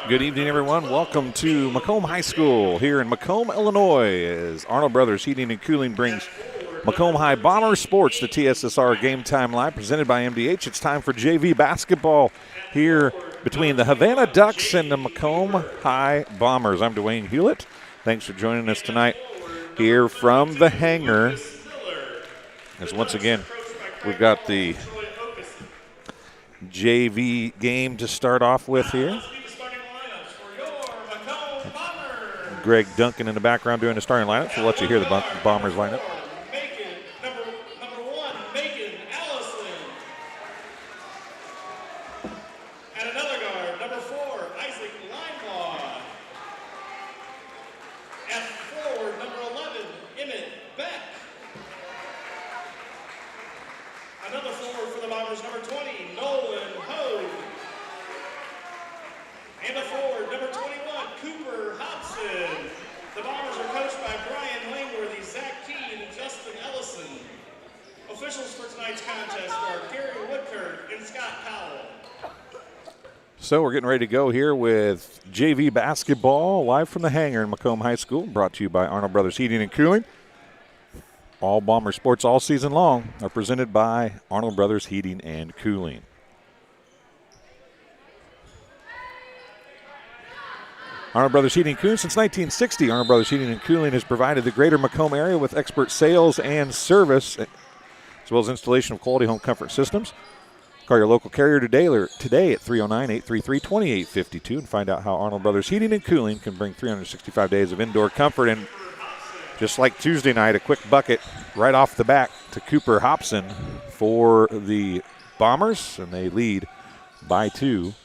Good evening, everyone. Welcome to Macomb High School here in Macomb, Illinois, as Arnold Brothers Heating and Cooling brings Macomb High Bombers Sports to TSSR Game Time Live, presented by MDH. It's time for JV basketball here between the Havana Ducks and the Macomb High Bombers. I'm Dwayne Hulett. Thanks for joining us tonight here from the hangar. As once again, we've got the JV game to start off with here. Greg Duncan in the background doing the starting lineup. We'll let you hear the Bombers lineup. Number one, Macomb Allison. And another guard, number 4, Isaac Linebaugh. At forward, number 11, Emmett Beck. Another forward for the Bombers, number 20, Nolan Hogue. And a forward, number 21, Cooper Hobson. The Bombers are coached by Brian Langworthy, Zach Keene, and Justin Ellison. Officials for tonight's contest are Gary Woodkirk and Scott Powell. So we're getting ready to go here with JV basketball live from the hangar in Macomb High School, brought to you by Arnold Brothers Heating and Cooling. All Bomber sports all season long are presented by Arnold Brothers Heating and Cooling. Arnold Brothers Heating and Cooling. Since 1960, Arnold Brothers Heating and Cooling has provided the greater Macomb area with expert sales and service, as well as installation of quality home comfort systems. Call your local carrier today at 309-833-2852 and find out how Arnold Brothers Heating and Cooling can bring 365 days of indoor comfort. And just like Tuesday night, a quick bucket right off the bat to Cooper Hobson for the Bombers, and they lead by 2-0.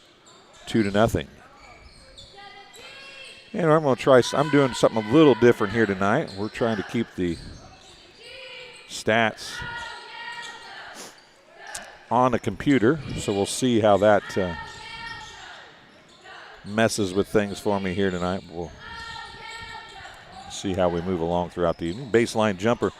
And I'm going to try, I'm doing something a little different here tonight. We're trying to keep the stats on the computer, so we'll see how that messes with things for me here tonight. We'll see how we move along throughout the evening. Baseline jumper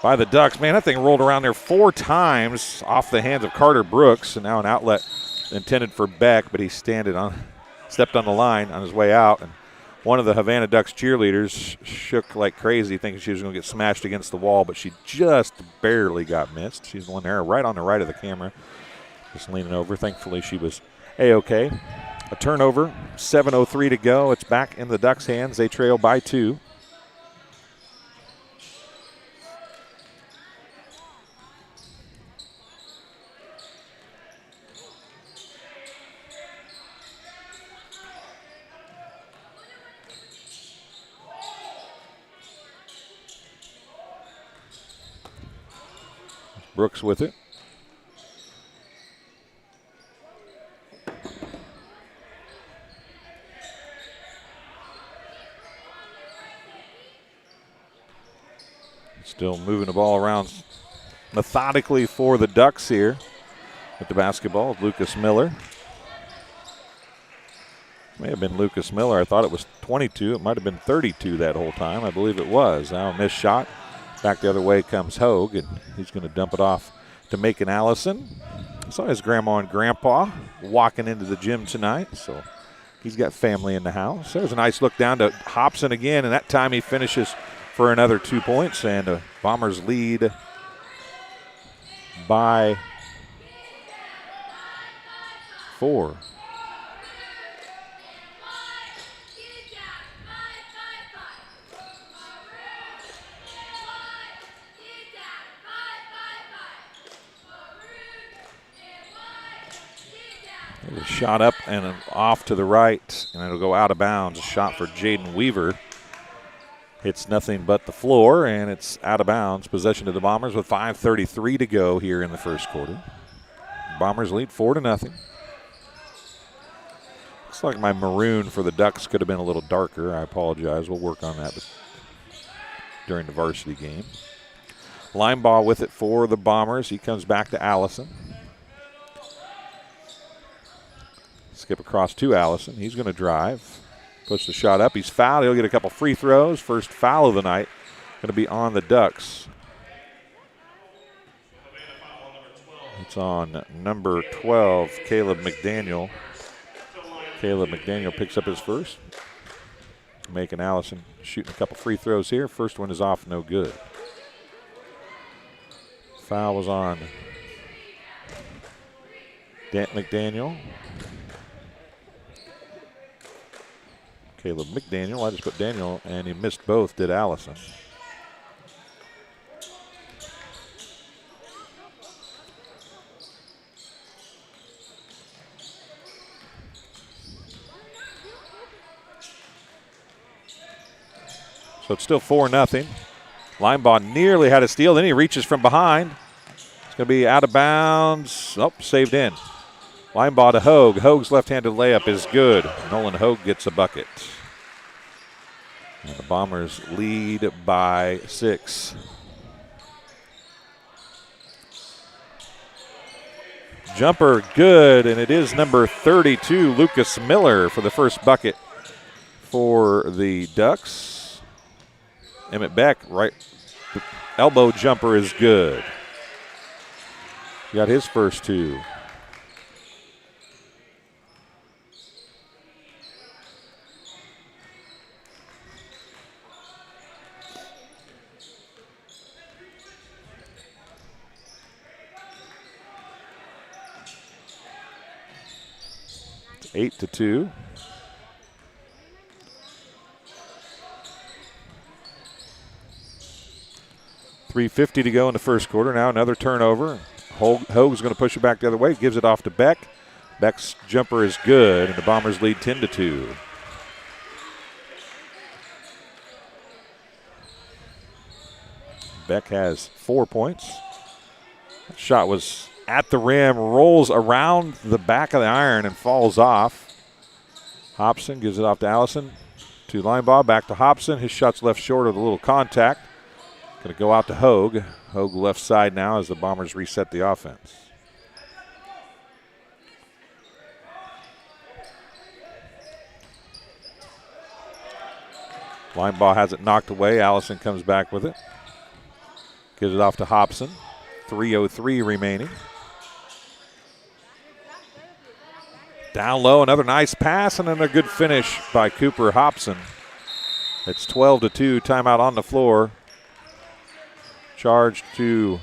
by the Ducks. Man, that thing rolled around there 4 times off the hands of Carter Brooks, and now an outlet intended for Beck, but he stepped on the line on his way out, and one of the Havana Ducks cheerleaders shook like crazy, thinking she was going to get smashed against the wall, but she just barely got missed. She's the one there right on the right of the camera, just leaning over. Thankfully, she was A-OK. A turnover, 7:03 to go. It's back in the Ducks' hands. They trail by 2. Brooks with it. Still moving the ball around methodically for the Ducks here with the basketball. Lucas Miller. May have been Lucas Miller. I thought it was 22. It might have been 32 that whole time. I believe it was. Now a missed shot. Back the other way comes Hogue, and he's going to dump it off to Macon Allison. I saw his grandma and grandpa walking into the gym tonight, so he's got family in the house. There's a nice look down to Hobson again, and that time he finishes for another 2 points, and the Bombers lead by 4. A shot up and off to the right, and it'll go out of bounds. A shot for Jaden Weaver. Hits nothing but the floor, and it's out of bounds. Possession to the Bombers with 5:33 to go here in the first quarter. Bombers lead 4-0. Looks like my maroon for the Ducks could have been a little darker. I apologize. We'll work on that during the varsity game. Linebaugh with it for the Bombers. He comes back to Allison. Skip across to Allison. He's going to drive. Puts the shot up. He's fouled. He'll get a couple free throws. First foul of the night. Going to be on the Ducks. It's on number 12, Caleb McDaniel. Caleb McDaniel picks up his first. Making Allison shooting a couple free throws here. First one is off, no good. Foul was on McDaniel. Caleb McDaniel, I just put Daniel, and he missed both, did Allison. So it's still 4-0. Linebaugh nearly had a steal. Then he reaches from behind. It's going to be out of bounds. Oh, saved in. Linebaugh to Hogue. Hogue's left-handed layup is good. Nolan Hogue gets a bucket. And the Bombers lead by 6. Jumper good, and it is number 32, Lucas Miller, for the first bucket for the Ducks. Emmett Beck, right, the elbow jumper is good. He got his first 2. It's 8-2. .350 to go in the first quarter. Now another turnover. Hogue's going to push it back the other way. Gives it off to Beck. Beck's jumper is good, and the Bombers lead 10-2. Beck has 4 points. That shot was at the rim, rolls around the back of the iron and falls off. Hobson gives it off to Allison. To Linebaugh, back to Hobson. His shot's left short of the little contact. Going to go out to Hogue. Hogue left side now as the Bombers reset the offense. Linebaugh has it knocked away. Allison comes back with it. Gives it off to Hobson. 3:03 remaining. Down low, another nice pass, and then a good finish by Cooper Hobson. It's 12-2, timeout on the floor. Charge to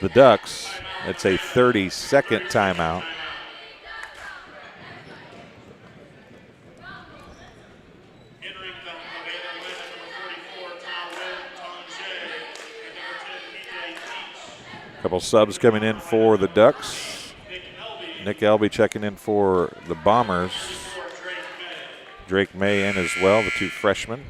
the Ducks. It's a 30-second timeout. Entering the Havana lineup, number 44, Tom Wynn, Tom Jay, and number 10, PJ Teach. Couple subs coming in for the Ducks. Nick Elby checking in for the Bombers. Drake May in as well, the 2 freshmen.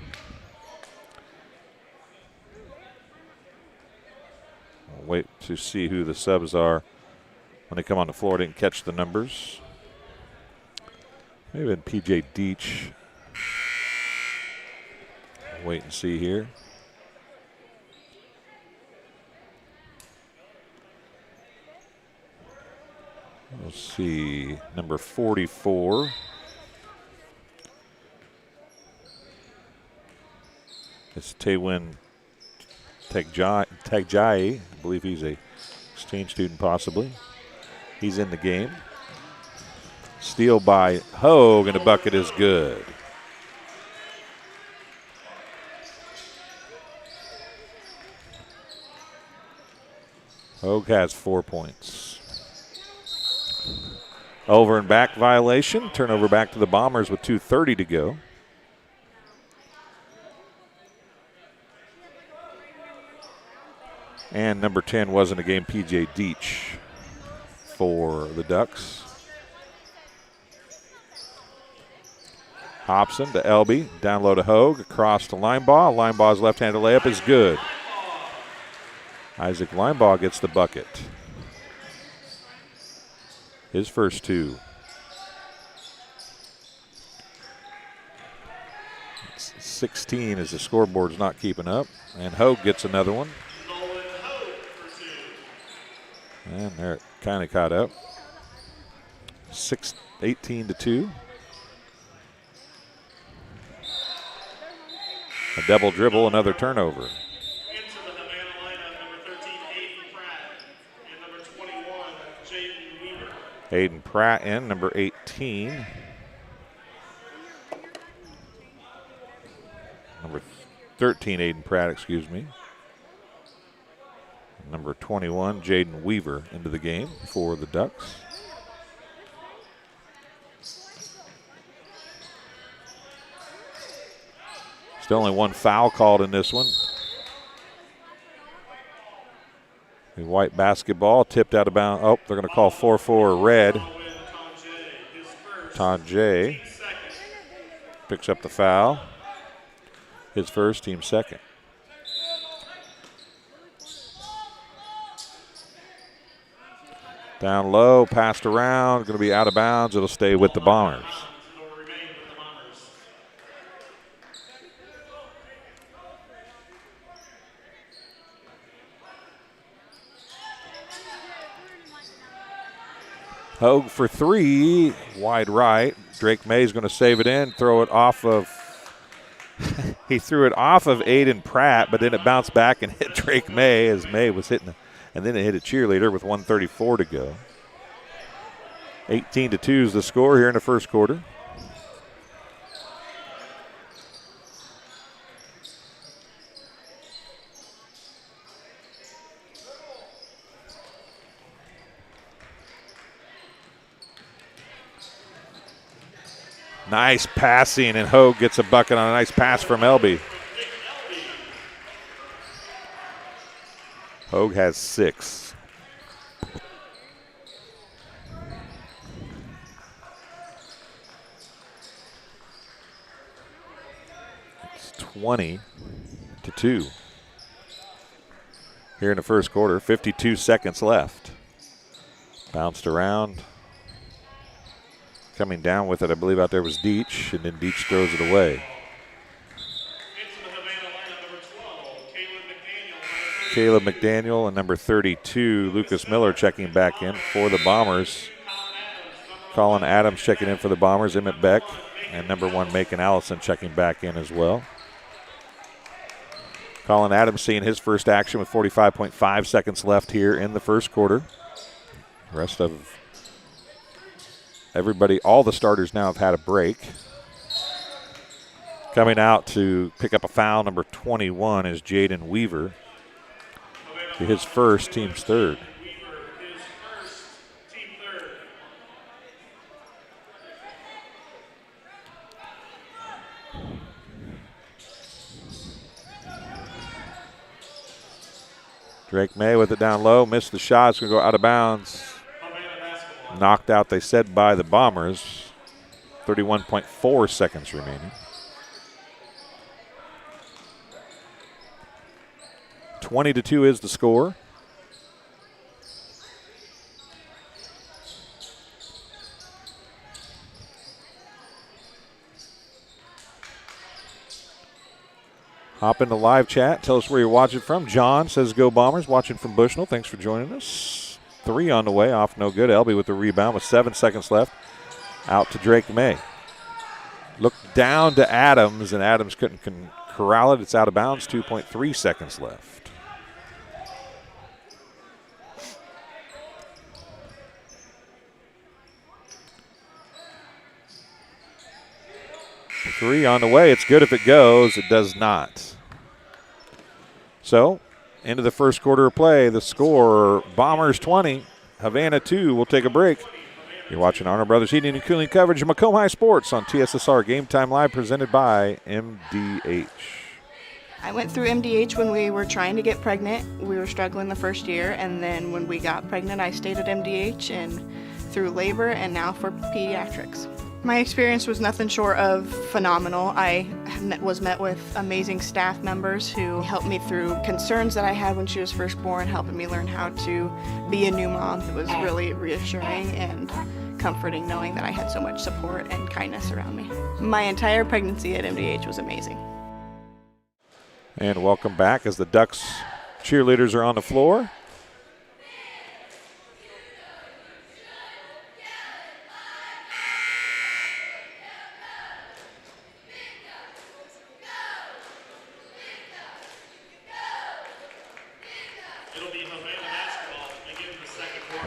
We'll wait to see who the subs are when they come on the floor. Didn't catch the numbers. Maybe been PJ Deach. Wait and see here. We'll see number 44. It's Taywin Tagjai. I believe he's a exchange student possibly. He's in the game. Steal by Hogue, and the bucket is good. Hogue has 4 points. Over and back violation. Turnover back to the Bombers with 2:30 to go. And number 10 was in the game, PJ Deach for the Ducks. Hobson to Elby, down low to Hogue, across to Linebaugh. Linebaugh's left-handed layup is good. Isaac Linebaugh gets the bucket. His first 2. 16 as the scoreboard's not keeping up. And Hogue gets another one. And they're kind of caught up. 18-2. A double dribble, another turnover. Into the Havana lineup, number 13, Aiden Pratt, and number 21, Jaden Weaver. Hayden Pratt in, number 18. 18. Number 13, Aiden Pratt, excuse me. Number 21, Jaden Weaver into the game for the Ducks. Still only one foul called in this one. The white basketball tipped out of bounds. Oh, they're going to call 4-4 red. Tajay picks up the foul. His first, team second. Down low, passed around, going to be out of bounds. It'll stay with the Bombers. Hogue for three, wide right. Drake May's going to save it in, throw it off of, he threw it off of Aiden Pratt, but then it bounced back and hit Drake May as May was hitting, and then it hit a cheerleader with 1:34 to go. 18-2 is the score here in the first quarter. Nice passing, and Hogue gets a bucket on a nice pass from Elby. Hogue has 6. It's 20-2 here in the first quarter. 52 seconds left. Bounced around. Coming down with it, I believe out there was Deach, and then Deach throws it away. Into the Havana lineup, number 12, Caleb McDaniel and number 32, Lucas Miller, checking back in for the Bombers. Colin Adams checking in for the Bombers. Emmett Beck and number 1, Macon Allison, checking back in as well. Colin Adams seeing his first action with 45.5 seconds left here in the first quarter. The rest of everybody, all the starters now have had a break. Coming out to pick up a foul, number 21, is Jaden Weaver. To his first, team's third. Drake May with it down low, missed the shot, it's going to go out of bounds. Knocked out, they said, by the Bombers. 31.4 seconds remaining. 20-2 is the score. Hop into live chat. Tell us where you're watching from. John says, go Bombers, watching from Bushnell. Thanks for joining us. 3 on the way, off no good. Elby with the rebound with 7 seconds left. Out to Drake May. Look down to Adams, and Adams couldn't corral it. It's out of bounds, 2.3 seconds left. Three on the way. It's good if it goes. It does not. So, into the first quarter of play, the score, Bombers 20, Havana 2. We'll take a break. You're watching Arnold Brothers Heating and Cooling coverage of Macomb High Sports on TSSR Game Time Live, presented by MDH. I went through MDH when we were trying to get pregnant. We were struggling the first year, and then when we got pregnant, I stayed at MDH and through labor and now for pediatrics. My experience was nothing short of phenomenal. I was met with amazing staff members who helped me through concerns that I had when she was first born, helping me learn how to be a new mom. It was really reassuring and comforting knowing that I had so much support and kindness around me. My entire pregnancy at MDH was amazing. And welcome back as the Ducks cheerleaders are on the floor.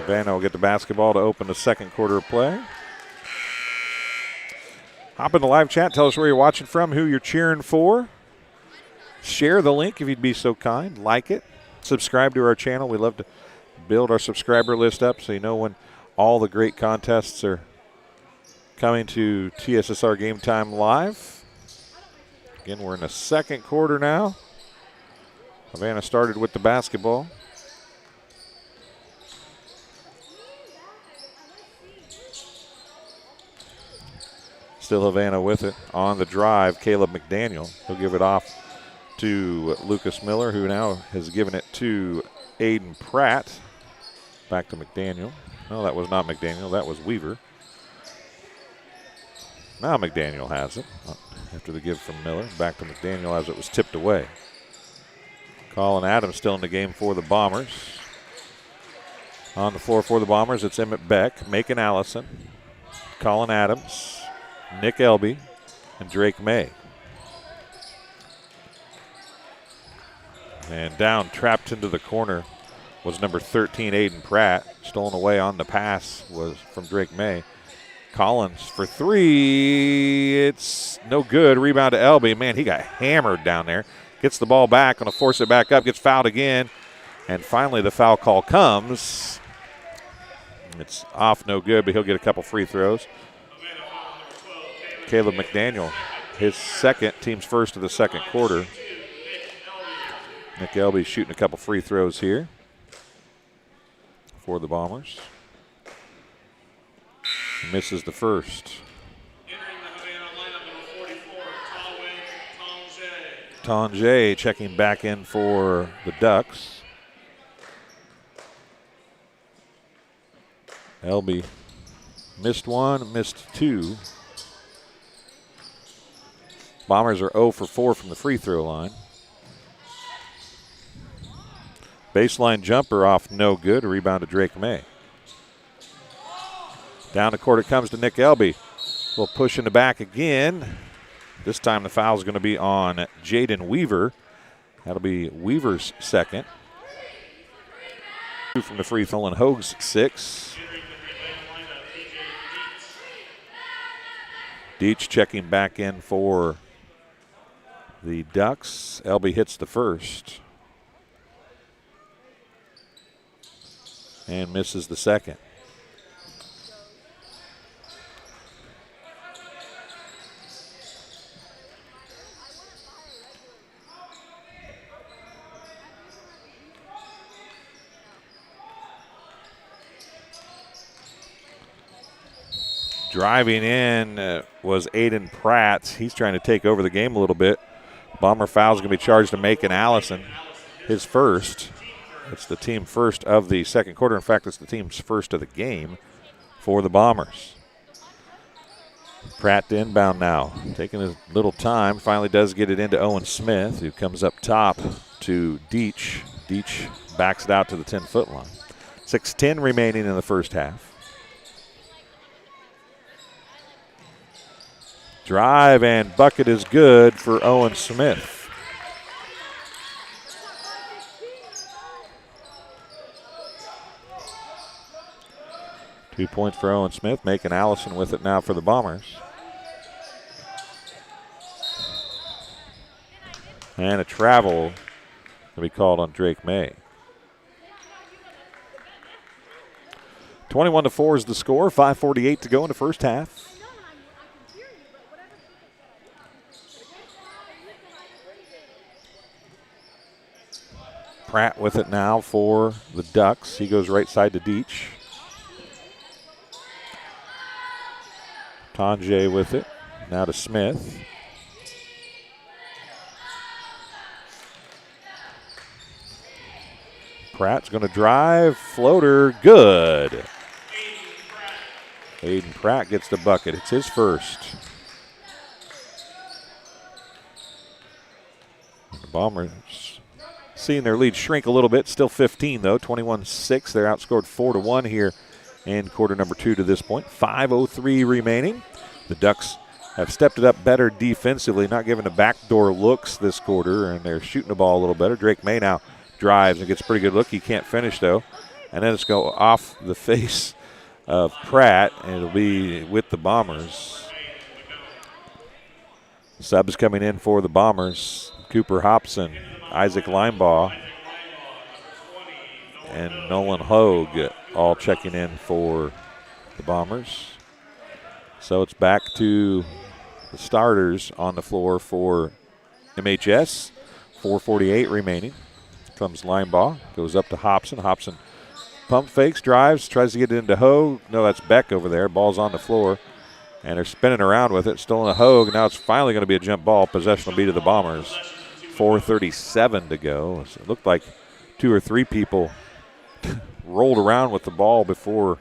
Havana will get the basketball to open the second quarter of play. Hop in the live chat. Tell us where you're watching from, who you're cheering for. Share the link if you'd be so kind. Like it. Subscribe to our channel. We love to build our subscriber list up so you know when all the great contests are coming to TSSR Game Time Live. Again, we're in the second quarter now. Havana started with the basketball. Still Havana with it. On the drive, Caleb McDaniel. He'll give it off to Lucas Miller, who now has given it to Aiden Pratt. Back to McDaniel. No, that was not McDaniel. That was Weaver. Now McDaniel has it. After the give from Miller. Back to McDaniel as it was tipped away. Colin Adams still in the game for the Bombers. On the floor for the Bombers, it's Emmett Beck, Macon Allison, Colin Adams, Nick Elby, and Drake May. And down, trapped into the corner, was number 13, Aiden Pratt. Stolen away on the pass was from Drake May. Collins for three. It's no good. Rebound to Elby. Man, he got hammered down there. Gets the ball back, going to force it back up, gets fouled again. And finally the foul call comes. It's off, no good, but he'll get a couple free throws. Caleb McDaniel, his second, team's first of the second quarter. Nick Elby shooting a couple free throws here for the Bombers. Misses the first. Tonje checking back in for the Ducks. Elby missed one, missed two. Bombers are 0 for 4 from the free throw line. Baseline jumper off, no good. A rebound to Drake May. Down the court it comes to Nick Elby. We'll push in the back again. This time the foul is going to be on Jaden Weaver. That'll be Weaver's second. 2 from the free throw and Hoag's 6. Deach checking back in for the Ducks. Elby hits the first. And misses the second. Driving in was Aiden Pratt. He's trying to take over the game a little bit. Bomber foul is going to be charged to Macon Allison. His first. It's the team first of the second quarter. In fact, it's the team's first of the game for the Bombers. Pratt to inbound now. Taking his little time. Finally does get it into Owen Smith, who comes up top to Deach. Deach backs it out to the 10-foot line. 6:10 remaining in the first half. Drive and bucket is good for Owen Smith. Two points for Owen Smith, making Allison with it now for the Bombers. And a travel to be called on Drake May. 21-4 is the score, 5:48 to go in the first half. Pratt with it now for the Ducks. He goes right side to Deach. Tonje with it. Now to Smith. Pratt's going to drive. Floater. Good. Aiden Pratt gets the bucket. It's his first. The Bombers seeing their lead shrink a little bit. Still 15, though. 21-6. They're outscored 4-1 here in quarter number 2 to this point. 5:03 remaining. The Ducks have stepped it up better defensively, not giving the backdoor looks this quarter, and they're shooting the ball a little better. Drake May now drives and gets a pretty good look. He can't finish, though. And then it's go off the face of Pratt, and it'll be with the Bombers. Subs coming in for the Bombers. Cooper Hobson, Isaac Linebaugh, and Nolan Hogue all checking in for the Bombers. So it's back to the starters on the floor for MHS. 4:48 remaining. Comes Linebaugh, goes up to Hobson. Hobson pump fakes, drives, tries to get it into Hogue. No, that's Beck over there. Ball's on the floor, and they're spinning around with it. Stolen to Hogue. Now it's finally going to be a jump ball. Possession will be to the Bombers. 4:37 to go. So it looked like 2 or 3 people rolled around with the ball before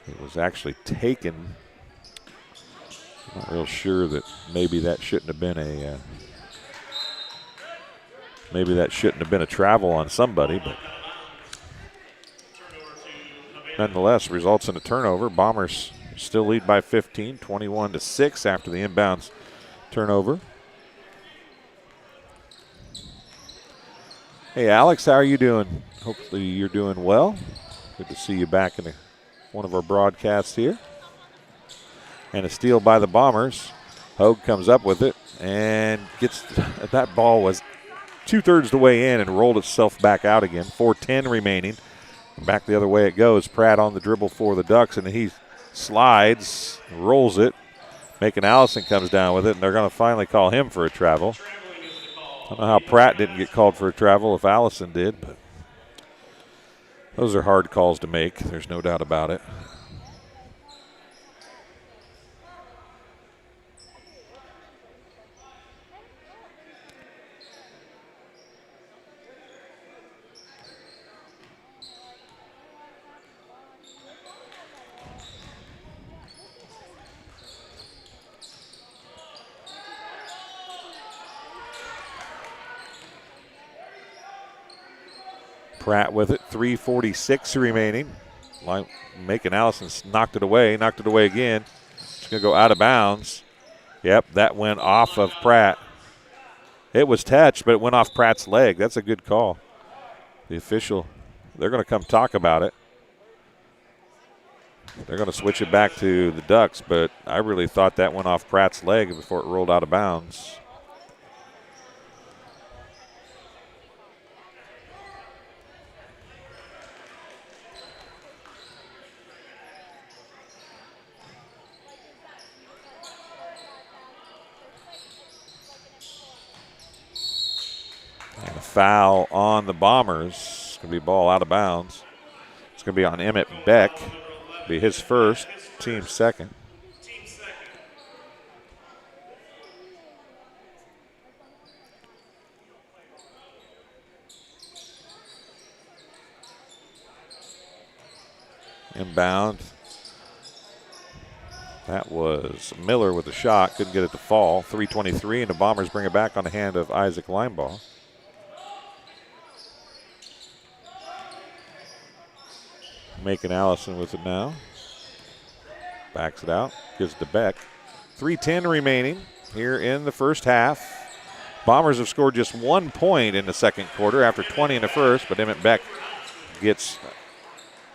it was actually taken. I'm not real sure that maybe that shouldn't have been a travel on somebody, but nonetheless results in a turnover. Bombers still lead by 15, 21-6 after the inbounds turnover. Hey, Alex, how are you doing? Hopefully you're doing well. Good to see you back in one of our broadcasts here. And a steal by the Bombers. Hogue comes up with it and gets – that ball was 2/3 the way in and rolled itself back out again. 4:10 remaining. Back the other way it goes. Pratt on the dribble for the Ducks, and he slides, rolls it. Macon Allison comes down with it, and they're going to finally call him for a travel. I don't know how Pratt didn't get called for a travel if Allison did, but those are hard calls to make. There's no doubt about it. Pratt with it, 3:46 remaining. Macon Allison knocked it away again. It's going to go out of bounds. Yep, that went off of Pratt. It was touched, but it went off Pratt's leg. That's a good call. The official, they're going to come talk about it. They're going to switch it back to the Ducks, but I really thought that went off Pratt's leg before it rolled out of bounds. And a foul on the Bombers. It's going to be ball out of bounds. It's going to be on Emmett Beck. It'll be his first, team second. Inbound. That was Miller with the shot. Couldn't get it to fall. 3:23, and the Bombers bring it back on the hand of Isaac Linebaugh. Macon Allison with it now. Backs it out. Gives it to Beck. 3:10 remaining here in the first half. Bombers have scored just 1 point in the second quarter after 20 in the first, but Emmett Beck gets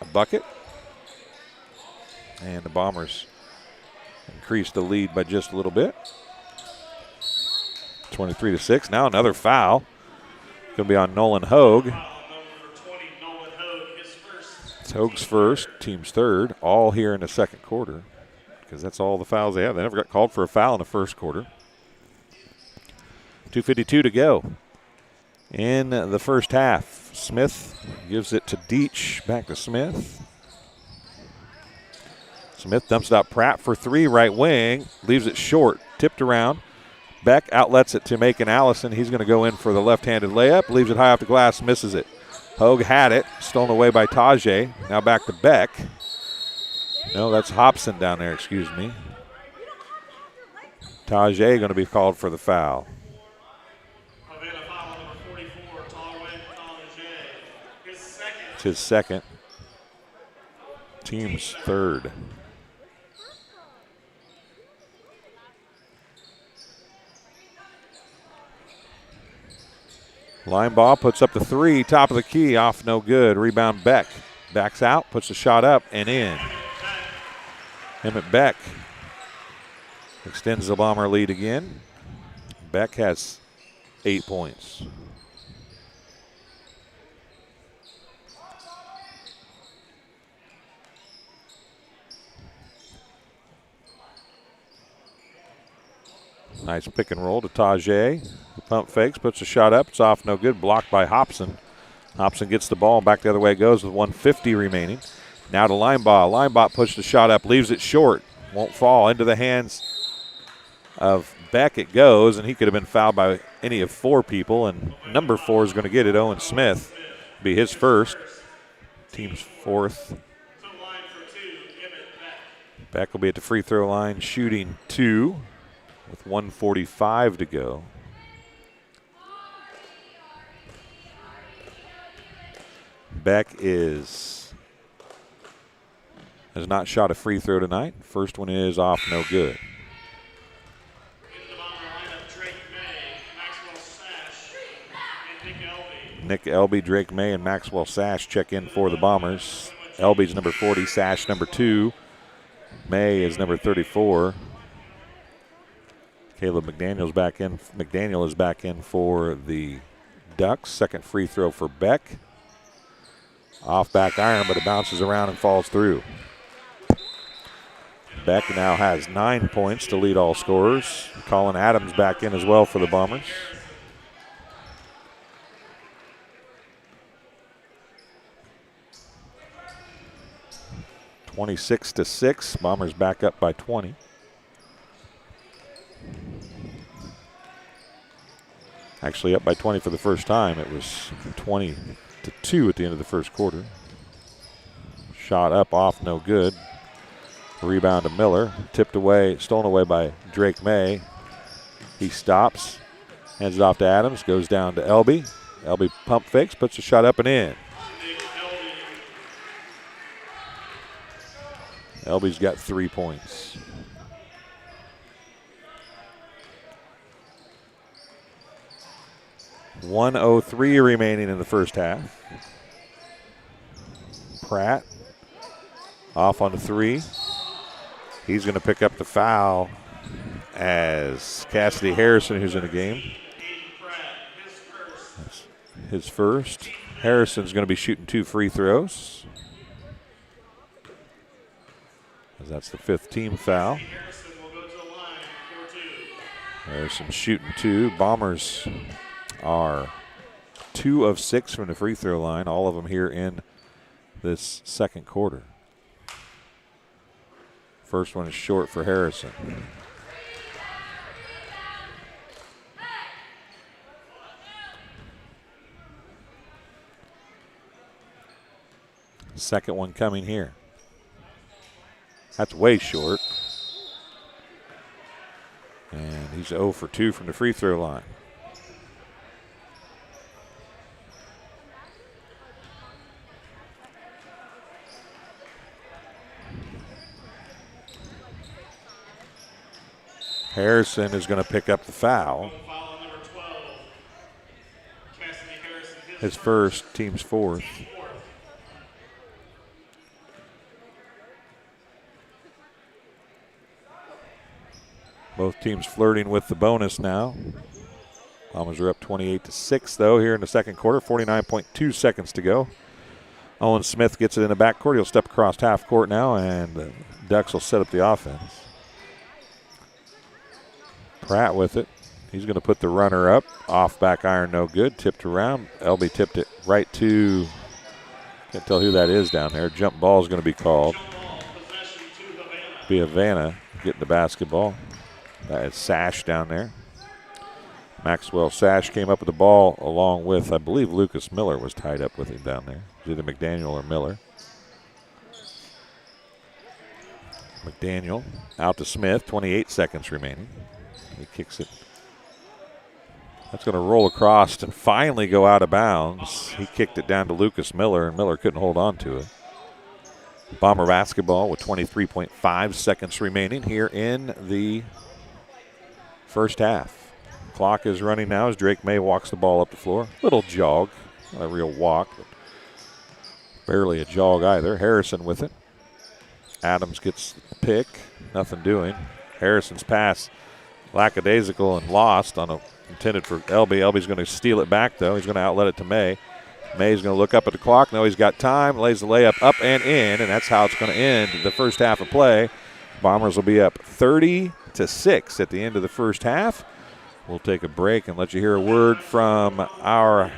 a bucket. And the Bombers increase the lead by just a little bit. 23-6. Now another foul. Going to be on Nolan Hogue. It's Hogue's first, team's third, all here in the second quarter because that's all the fouls they have. They never got called for a foul in the first quarter. 2:52 to go in the first half. Smith gives it to Deach. Back to Smith. Smith dumps it out Pratt for three, right wing. Leaves it short, tipped around. Beck outlets it to Macon Allison. He's going to go in for the left-handed layup. Leaves it high off the glass, misses it. Hogue had it, stolen away by Tajay. Now back to Beck. No, that's Hobson down there, excuse me. Tajay going to be called for the foul. It's his second. Team's third. Linebaugh puts up the three, top of the key, off no good. Rebound Beck. Backs out, puts the shot up and in. Emmett Beck extends the Bomber lead again. Beck has 8 points. Nice pick and roll to Tajay. Pump fakes, puts a shot up. It's off, no good. Blocked by Hobson. Hobson gets the ball. Back the other way it goes with 1:50 remaining. Now to Limbaugh. Limbaugh pushed the shot up, leaves it short. Won't fall. Into the hands of Beck it goes, and he could have been fouled by any of 4 people, and number 4 is going to get it. Owen Smith be his first. Team's 4th. Beck will be at the free throw line shooting 2 with 1:45 to go. Beck has not shot a free throw tonight. First one is off, no good. Nick Elby, Drake May, and Maxwell Sash check in for the Bombers. Elby's number 40, Sash number 2. May is number 34. Caleb McDaniel is back in for the Ducks. Second free throw for Beck. Off back iron, but it bounces around and falls through. Beck now has 9 points to lead all scorers. Colin Adams back in as well for the Bombers. (26-6). Bombers back up by 20. Actually up by 20 for the first time. It was 20-2 at the end of the first quarter. Shot up, off, no good. Rebound to Miller. Tipped away, stolen away by Drake May. He stops, hands it off to Adams, goes down to Elby. Elby pump fakes, puts a shot up and in. Elby's got 3 points. .103 remaining in the first half. Pratt off on the 3. He's going to pick up the foul as Cassidy Harrison, who's in the game. That's his first. Harrison's going to be shooting 2 free throws, as that's the 5th team foul. Harrison shooting 2. Bombers are 2 of 6 from the free throw line, all of them here in this second quarter. First one is short for Harrison. Second one coming here. That's way short. And he's 0 for 2 from the free throw line. Harrison is going to pick up the foul. His first, team's 4th. Both teams flirting with the bonus now. Bombers are up 28-6 though here in the second quarter. 49.2 seconds to go. Owen Smith gets it in the backcourt. He'll step across half court now, and the Ducks will set up the offense. Pratt with it. He's going to put the runner up. Off back iron, no good. Tipped around. Elby tipped it right to, can't tell who that is down there. Jump ball is going to be called. Be Havana getting the basketball. That is Sash down there. Maxwell Sash came up with the ball along with, I believe Lucas Miller was tied up with him down there. It's either McDaniel or Miller. McDaniel out to Smith, 28 seconds remaining. He kicks it. That's going to roll across and finally go out of bounds. He kicked it down to Lucas Miller, and Miller couldn't hold on to it. Bomber basketball with 23.5 seconds remaining here in the first half. Clock is running now as Drake May walks the ball up the floor. Little jog, not a real walk, but barely a jog either. Harrison with it. Adams gets the pick, nothing doing. Harrison's pass lackadaisical and lost on a intended for Elby. Elby's going to steal it back, though. He's going to outlet it to May. May's going to look up at the clock. No, he's got time. Lays the layup up and in, and that's how it's going to end the first half of play. Bombers will be up 30-6 at the end of the first half. We'll take a break and let you hear a word from our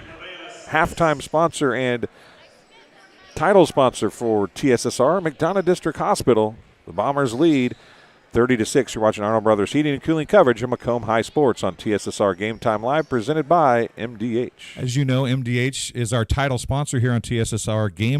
halftime sponsor and title sponsor for TSSR, McDonough District Hospital. The Bombers lead 30-6. You're watching Arnold Brothers Heating and Cooling coverage of Macomb High Sports on TSSR Game Time Live, presented by MDH. As you know, MDH is our title sponsor here on TSSR Game.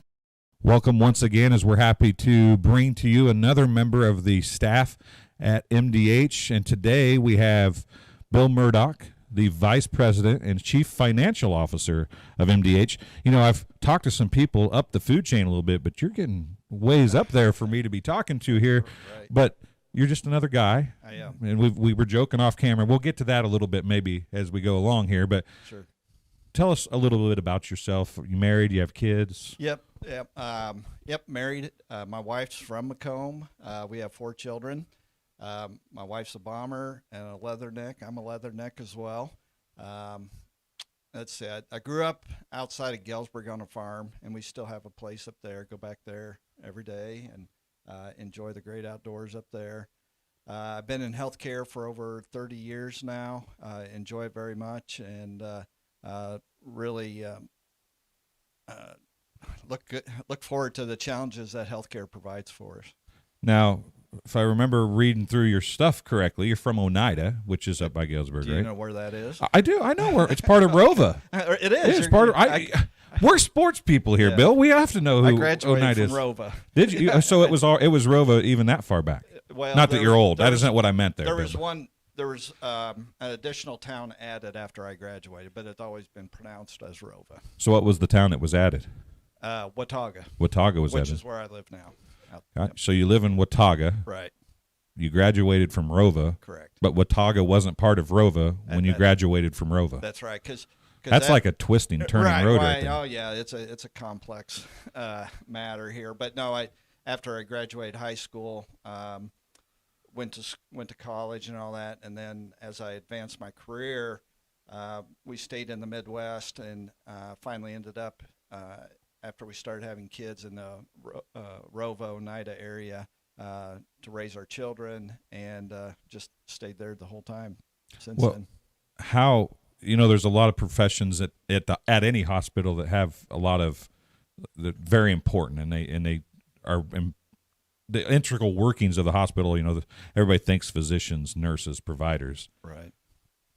Welcome once again, as we're happy to bring to you another member of the staff at MDH. And today we have Bill Murdoch, the Vice President and Chief Financial Officer of MDH. You know, I've talked to some people up the food chain a little bit, but you're getting ways up there for me to be talking to here. Right. But you're just another guy. I am. And we were joking off camera. We'll get to that a little bit maybe as we go along here. But Sure. tell us a little bit about yourself. You married? You have kids? Yep. Married. My wife's from Macomb. We have 4 children. My wife's a bomber and a leatherneck. I'm a leatherneck as well. Let's see. I grew up outside of Galesburg on a farm, and we still have a place up there. Go back there every day and enjoy the great outdoors up there. I've been in healthcare for over 30 years now. Enjoy it very much, and really look forward to the challenges that healthcare provides for us. Now, if I remember reading through your stuff correctly, you're from Oneida, which is up by Galesburg, Do you right? know where that is? I do. I know where. It's part of Rova. It is. It's part of. We're sports people here, Yeah. Bill. We have to know who I graduated Oneida from is. Rova. Did you? So it was Rova even that far back. Well, Not that there you're was- old. there That was- isn't what I meant there. There Bill. was one. There was an additional town added after I graduated, but it's always been pronounced as Rova. So what was the town that was added? Watauga, Watauga was which added. is where I live now. Yep. So you live in Watauga. Right. You graduated from Rova. Correct. But Watauga wasn't part of Rova when you graduated from Rova. That's right. Because That's like a twisting, turning road right there. Oh yeah, it's a complex matter here. But no, after I graduated high school, went to college and all that, and then as I advanced my career, we stayed in the Midwest and finally ended up after we started having kids in the Rova, Oneida area to raise our children, and just stayed there the whole time since then. How, there's a lot of professions at any hospital that have a lot of very important, and they are the integral workings of the hospital. Everybody thinks physicians, nurses, providers, Right.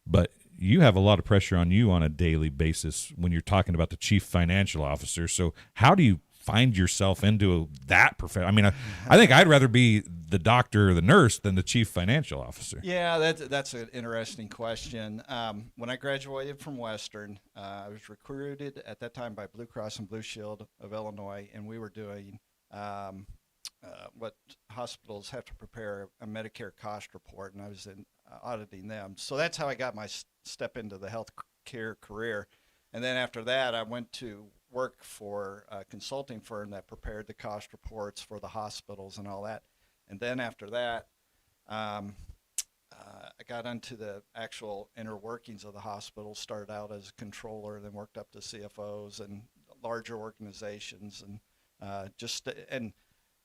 but you have a lot of pressure on you on a daily basis when you're talking about the chief financial officer. So how do you find yourself into that profession? I mean, I think I'd rather be the doctor or the nurse than the chief financial officer. Yeah, that's an interesting question. When I graduated from Western, I was recruited at that time by Blue Cross and Blue Shield of Illinois, and we were doing what hospitals have to prepare a Medicare cost report, and I was auditing them. So that's how I got my step into the healthcare career. And then after that, I went to work for a consulting firm that prepared the cost reports for the hospitals and all that. And then after that, I got into the actual inner workings of the hospital, started out as a controller, then worked up to CFOs and larger organizations, and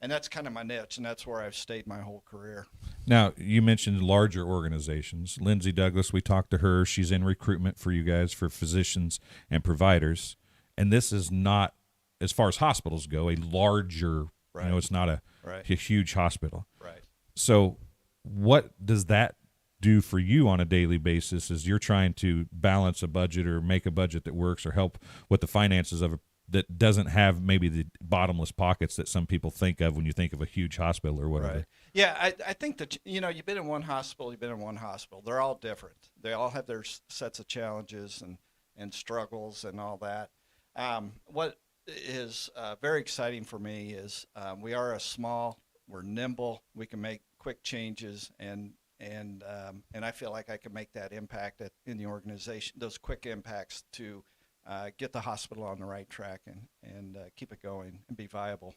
and that's kind of my niche, and that's where I've stayed my whole career. Now, you mentioned larger organizations. Lindsay Douglas, we talked to her. She's in recruitment for you guys for physicians and providers. And this is not, as far as hospitals go, a larger, Right. It's not a huge hospital. Right. So what does that do for you on a daily basis as you're trying to balance a budget or make a budget that works or help with the finances of that doesn't have maybe the bottomless pockets that some people think of when you think of a huge hospital or whatever? Right. Yeah, I think that, you've been in one hospital, you've been in one hospital. They're all different. They all have their sets of challenges and struggles and all that. What is very exciting for me is we are we're nimble, we can make quick changes, and I feel like I can make that impact in the organization, those quick impacts to get the hospital on the right track and keep it going and be viable.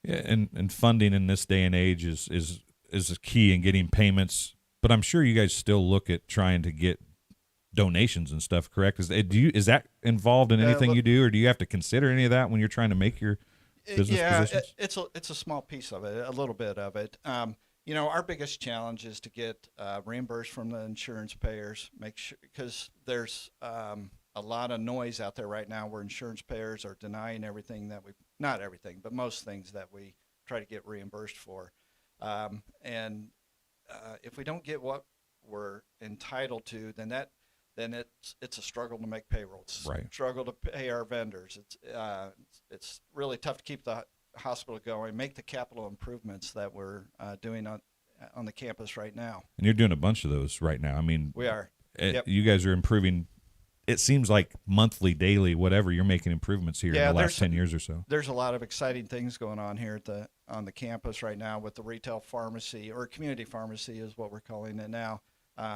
Yeah, and funding in this day and age is key in getting payments But I'm sure you guys still look at trying to get donations and stuff, correct? Is that involved in anything you do, or do you have to consider any of that when you're trying to make your business positions? It's a small piece of it, a little bit of it. Our biggest challenge is to get reimbursed from the insurance payers. Make sure, because there's a lot of noise out there right now where insurance payers are denying everything that not everything, but most things that we try to get reimbursed for. If we don't get what we're entitled to, then it's a struggle to make payroll. It's a struggle to pay our vendors. It's really tough to keep the hospital going, make the capital improvements that we're doing on the campus right now. And you're doing a bunch of those right now. I mean, we are. You guys are improving. It seems like monthly, daily, whatever, you're making improvements here in the last 10 years or so. There's a lot of exciting things going on here on the campus right now with the retail pharmacy, or community pharmacy is what we're calling it now,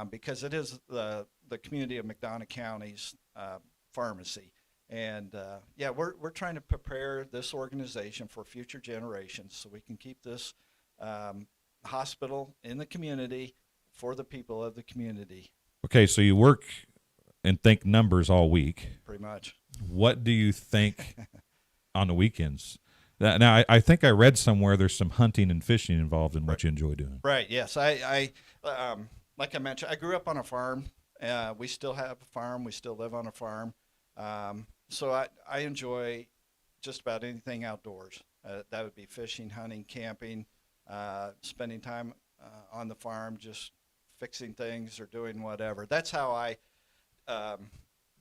because it is the community of McDonough County's pharmacy. And we're trying to prepare this organization for future generations so we can keep this hospital in the community for the people of the community. Okay, so you work and think numbers all week. Pretty much. What do you think on the weekends? Now, I think I read somewhere there's some hunting and fishing involved in what you enjoy doing. Right, yes. I like I mentioned, I grew up on a farm. We still have a farm. We still live on a farm. So I enjoy just about anything outdoors. That would be fishing, hunting, camping, spending time on the farm, just fixing things or doing whatever. That's how I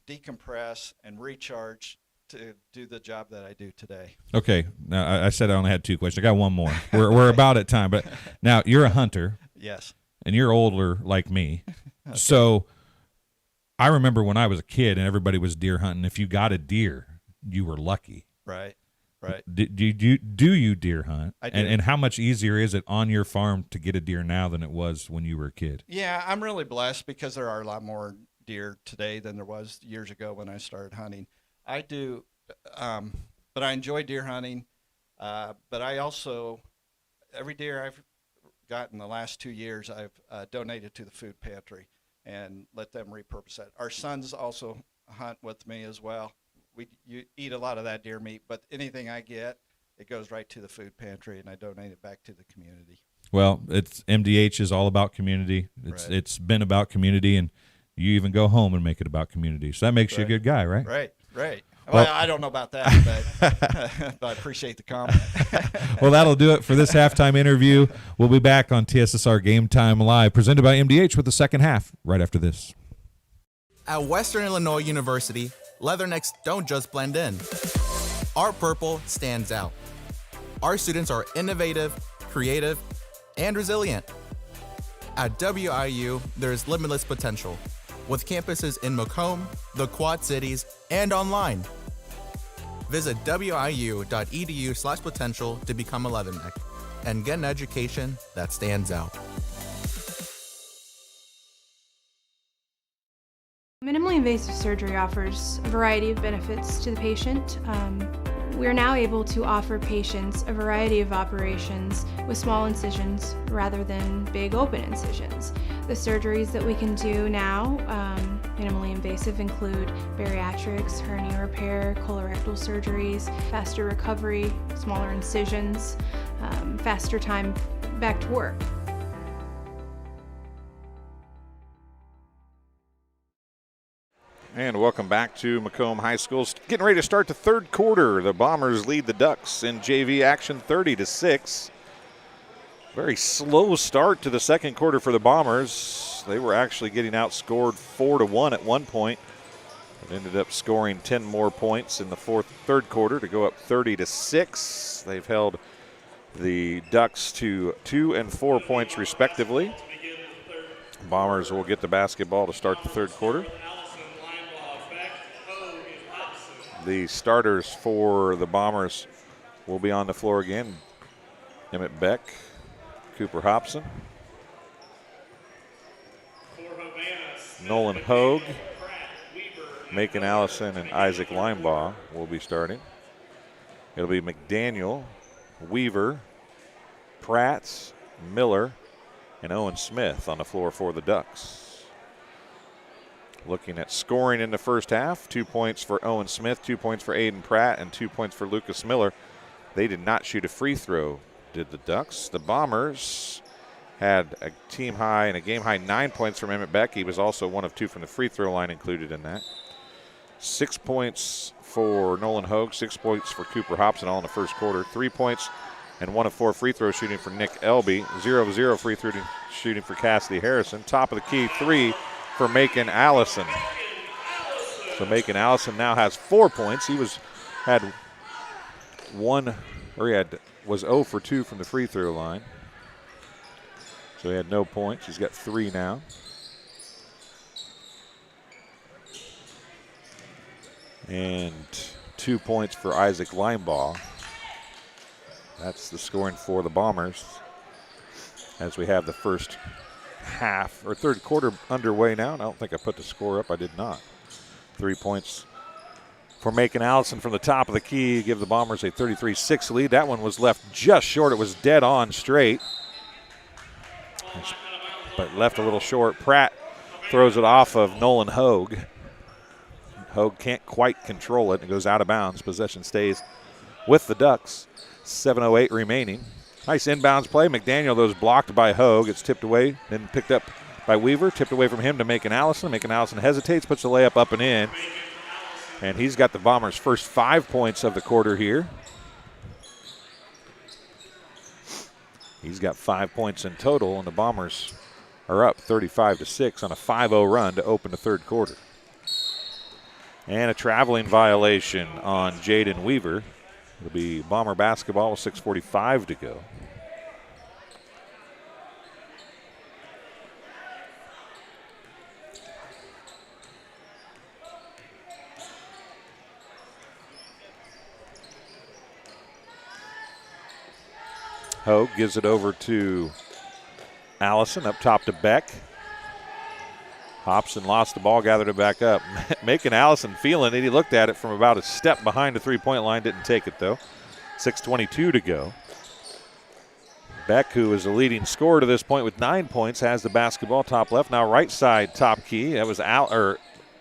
decompress and recharge to do the job that I do today. Okay. Now, I said I only had 2 questions. I got one more. We're about at time. But now, you're a hunter. Yes. And you're older like me. Okay. So I remember when I was a kid and everybody was deer hunting, if you got a deer, you were lucky. Right. Do you deer hunt? I do. And how much easier is it on your farm to get a deer now than it was when you were a kid? Yeah, I'm really blessed because there are a lot more deer today than there was years ago when I started hunting. I do, but I enjoy deer hunting. But I also, every deer I've got in the last 2 years, I've donated to the food pantry and let them repurpose that. Our sons also hunt with me as well. You eat a lot of that deer meat, but anything I get, it goes right to the food pantry, and I donate it back to the community. Well, MDH is all about community. It's been about community, and you even go home and make it about community. So that makes you a good guy, right? Right. Well, I don't know about that, but I appreciate the comment. Well, that'll do it for this halftime interview. We'll be back on TSSR Game Time Live, presented by MDH, with the second half right after this. At Western Illinois University, leathernecks don't just blend in. Our purple stands out. Our students are innovative, creative, and resilient. At WIU, there is limitless potential, with campuses in Macomb, the Quad Cities, and online. Visit wiu.edu/potential to become a leatherneck and get an education that stands out. Minimally invasive surgery offers a variety of benefits to the patient. We're now able to offer patients a variety of operations with small incisions rather than big open incisions. The surgeries that we can do now, minimally invasive, include bariatrics, hernia repair, colorectal surgeries, faster recovery, smaller incisions, faster time back to work. And welcome back to Macomb High School. Getting ready to start the third quarter. The Bombers lead the Ducks in JV action 30-6. Very slow start to the second quarter for the Bombers. They were actually getting outscored 4-1 at one point. But ended up scoring 10 more points in the third quarter to go up 30-6. They've held the Ducks to 2 and 4 points respectively. Bombers will get the basketball to start the third quarter. The starters for the Bombers will be on the floor again. Emmett Beck, Cooper Hobson, Nolan Hogue, Macon Allison, and Isaac Linebaugh will be starting. It'll be McDaniel, Weaver, Pratt, Miller, and Owen Smith on the floor for the Ducks. Looking at scoring in the first half, 2 points for Owen Smith, 2 points for Aiden Pratt, and 2 points for Lucas Miller. They did not shoot a free throw, did the Ducks. The Bombers had a team high and a game high 9 points from Emmett Beck. He was also 1 of 2 from the free throw line included in that. 6 points for Nolan Hogue, 6 points for Cooper Hobson all in the first quarter. 3 points and 1 of 4 free throw shooting for Nick Elby. 0 of 0 free throw shooting for Cassidy Harrison. Top of the key 3 for Macon Allison. So Macon Allison now has 4 points. He was 0 for 2 from the free throw line. So he had no points. He's got 3 now. And 2 points for Isaac Linebaugh. That's the scoring for the Bombers as we have the first half or third quarter underway now. And I don't think I put the score up. I did not. 3 points for Macon Allison from the top of the key. Give the Bombers a 33-6 lead. That one was left just short. It was dead on straight, but left a little short. Pratt throws it off of Nolan Hogue. Hogue can't quite control it. It goes out of bounds. Possession stays with the Ducks. 7:08 remaining. Nice inbounds play. McDaniel, though, is blocked by Hogue. It's tipped away, then picked up by Weaver. Tipped away from him to Macon Allison. Macon Allison hesitates, puts the layup up and in. And he's got the Bombers' first 5 points of the quarter here. He's got 5 points in total, and the Bombers are up 35-6 on a 5-0 run to open the third quarter. And a traveling violation on Jaden Weaver. It'll be Bomber basketball with 6:45 to go. Hogue gives it over to Allison, up top to Beck. Hobson lost the ball, gathered it back up. Macon Allison feeling it. He looked at it from about a step behind the three-point line, didn't take it though. 6:22 to go. Beck, who is the leading scorer to this point with 9 points, has the basketball top left. Now right side top key. That was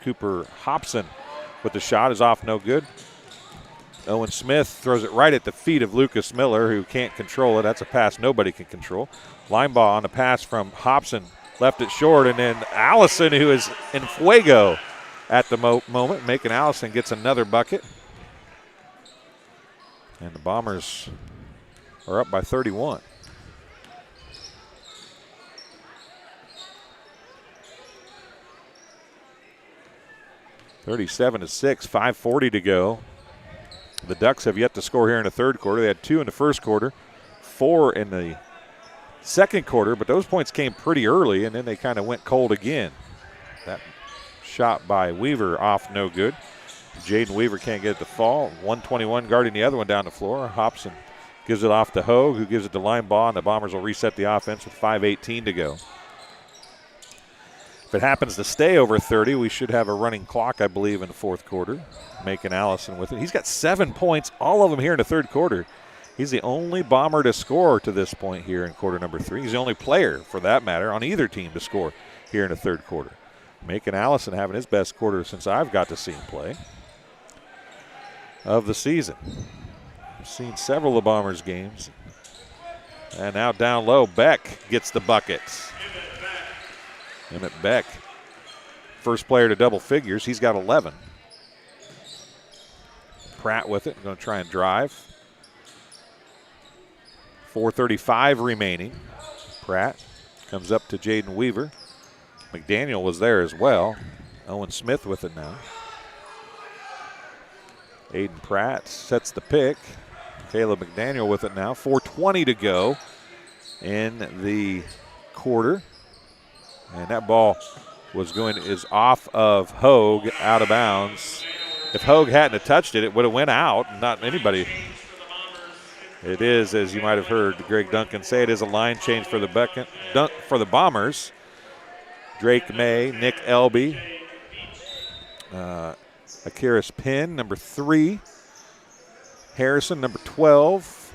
Cooper Hobson with the shot, is off, no good. Owen Smith throws it right at the feet of Lucas Miller, who can't control it. That's a pass nobody can control. Linebaugh on the pass from Hobson. Left it short, and then Allison, who is in fuego at the moment. Macon Allison gets another bucket. And the Bombers are up by 31. (37-6), 5:40 to go. The Ducks have yet to score here in the third quarter. They had 2 in the first quarter, 4 in the second quarter, but those points came pretty early, and then they kind of went cold again. That shot by Weaver off, no good. Jaden Weaver can't get it to fall. 121 guarding the other one down the floor. Hobson gives it off to Hogue, who gives it to Linebaugh, and the Bombers will reset the offense with 5:18 to go. If it happens to stay over 30, we should have a running clock, I believe, in the fourth quarter. Macon Allison with it. He's got 7 points, all of them here in the third quarter. He's the only Bomber to score to this point here in quarter number 3. He's the only player, for that matter, on either team to score here in the third quarter. Macon Allison having his best quarter since I've got to see him play of the season. I've seen several of the Bombers games. And now down low, Beck gets the buckets. Emmett Beck, first player to double figures. He's got 11. Pratt with it, going to try and drive. 4:35 remaining. Pratt comes up to Jaden Weaver. McDaniel was there as well. Owen Smith with it now. Aiden Pratt sets the pick. Caleb McDaniel with it now. 4:20 to go in the quarter. And that ball is off of Hogue, out of bounds. If Hogue hadn't have touched it, it would have went out. Not anybody. It is, as you might have heard Greg Duncan say, it is a line change for the Bombers. Drake May, Nick Elby, Akiris Penn, number 3. Harrison, number 12.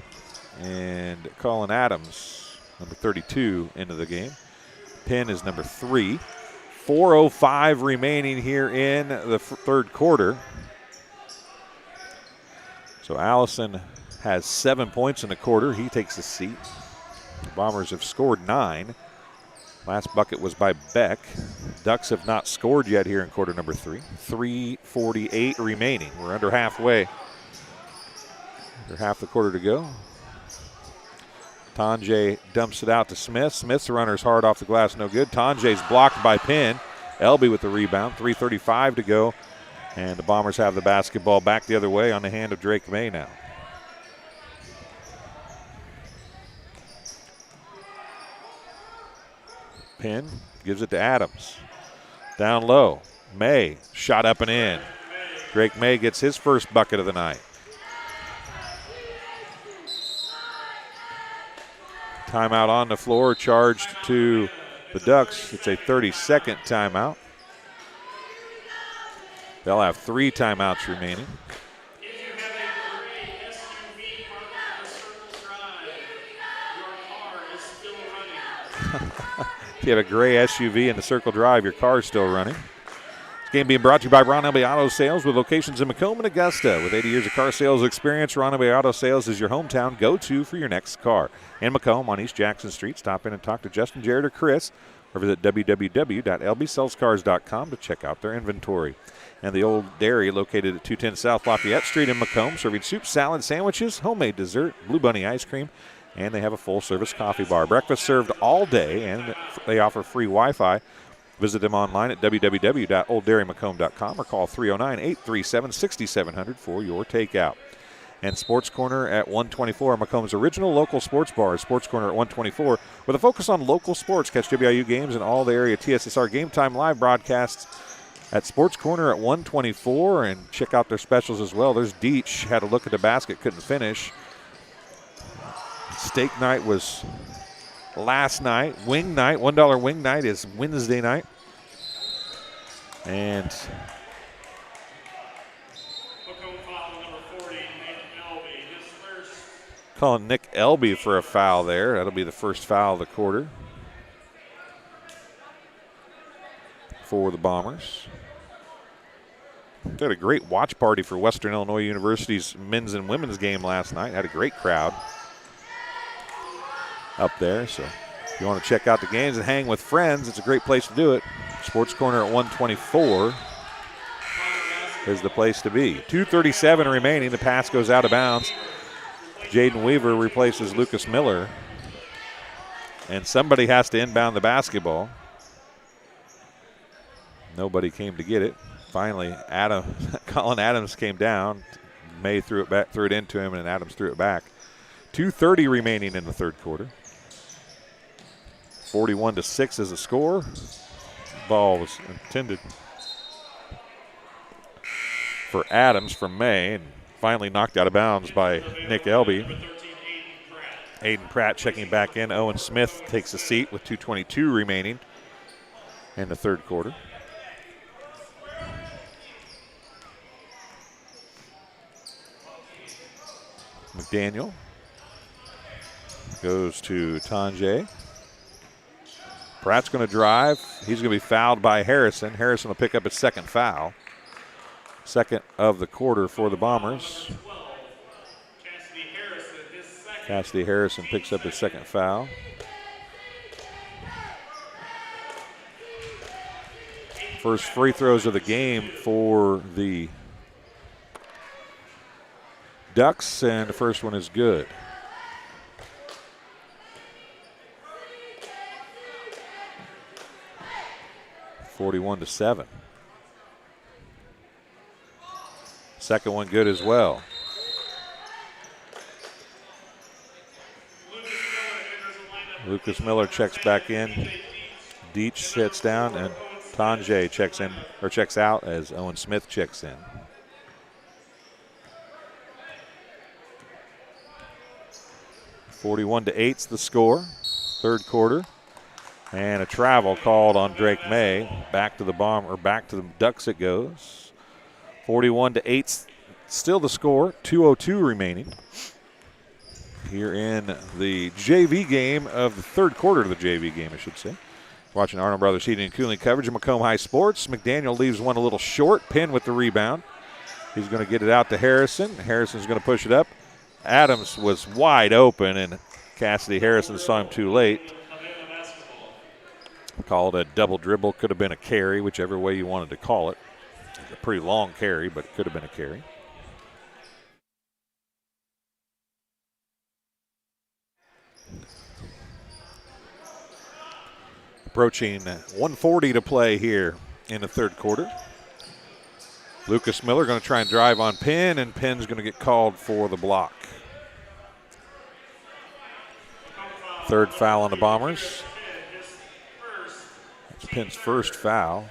And Colin Adams number 32, into the game. Penn is number 3. 4:05 remaining here in the third quarter. So Allison has 7 points in the quarter. He takes a seat. The Bombers have scored 9. Last bucket was by Beck. Ducks have not scored yet here in quarter number 3. 3:48 remaining. We're under halfway. Under half the quarter to go. Tanjay dumps it out to Smith. Smith's runner's hard off the glass, no good. Tanjay's blocked by Penn. Elby with the rebound. 3:35 to go. And the Bombers have the basketball back the other way on the hand of Drake May now. Penn gives it to Adams. Down low. May, shot up and in. Drake May gets his first bucket of the night. Timeout on the floor, charged to the Ducks. It's a 30-second timeout. They'll have 3 timeouts remaining. If you have a gray SUV in the Circle Drive, your car is still running. This game being brought to you by Ron Elby Auto Sales with locations in Macomb and Augusta. With 80 years of car sales experience, Ron Elby Auto Sales is your hometown go-to for your next car. In Macomb on East Jackson Street, stop in and talk to Justin, Jared, or Chris, or visit www.lbsellscars.com to check out their inventory. And the Old Dairy, located at 210 South Lafayette Street in Macomb, serving soup, salad, sandwiches, homemade dessert, Blue Bunny ice cream, and they have a full-service coffee bar. Breakfast served all day, and they offer free Wi-Fi. Visit them online at www.olddairymacomb.com or call 309-837-6700 for your takeout. And Sports Corner at 124, Macomb's original local sports bar. Sports Corner at 124 with a focus on local sports. Catch WIU games and all the area TSSR Game Time live broadcasts at Sports Corner at 124, and check out their specials as well. There's Deach, had a look at the basket, couldn't finish. Steak night was last night. Wing night, $1 wing night is Wednesday night. And calling Nick Elby for a foul there. That'll be the first foul of the quarter for the Bombers. They had a great watch party for Western Illinois University's men's and women's game last night. Had a great crowd up there. So if you want to check out the games and hang with friends, it's a great place to do it. Sports Corner at 124 is the place to be. 2:37 remaining. The pass goes out of bounds. Jaden Weaver replaces Lucas Miller. And somebody has to inbound the basketball. Nobody came to get it. Finally, Colin Adams came down. May threw it into him, and Adams threw it back. 2:30 remaining in the third quarter. 41-6 is the score. Ball was intended for Adams from May, and finally knocked out of bounds by Nick Elby. Aiden Pratt checking back in. Owen Smith takes a seat with 2:22 remaining in the third quarter. McDaniel goes to Tanjay. Pratt's going to drive. He's going to be fouled by Harrison. Harrison will pick up his second foul. Second of the quarter for the Bombers. Cassidy Harrison picks up his second foul. First free throws of the game for the Ducks, and the first one is good. (41-7). Second one good as well. Lucas Miller checks back in. Deach sits down, and Tanjay checks out as Owen Smith checks in. (41-8's the score. Third quarter. And a travel called on Drake May. Back to the Ducks it goes. 41-8 still the score. 2:02 remaining. here in the JV game of the third quarter of the JV game, I should say. Watching Arnold Brothers Heating and Cooling coverage of Macomb High Sports. McDaniel leaves one a little short. Penn with the rebound. He's going to get it out to Harrison. Harrison's going to push it up. Adams was wide open, and Cassidy Harrison saw him too late. Called a double dribble. Could have been a carry, whichever way you wanted to call it. A pretty long carry, but it could have been a carry. Approaching 1:40 to play here in the third quarter. Lucas Miller going to try and drive on Penn, and Penn's going to get called for the block. Third foul on the Bombers. It's Penn's first foul.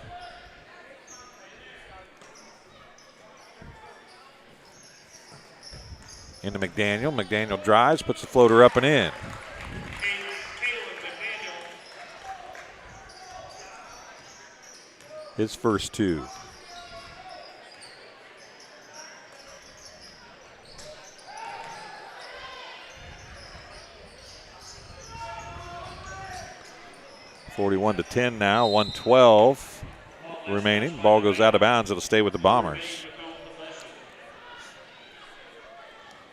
Into McDaniel. McDaniel drives, puts the floater up and in. His first two. (41-10) now. 1:12 remaining. Ball goes out of bounds. It'll stay with the Bombers.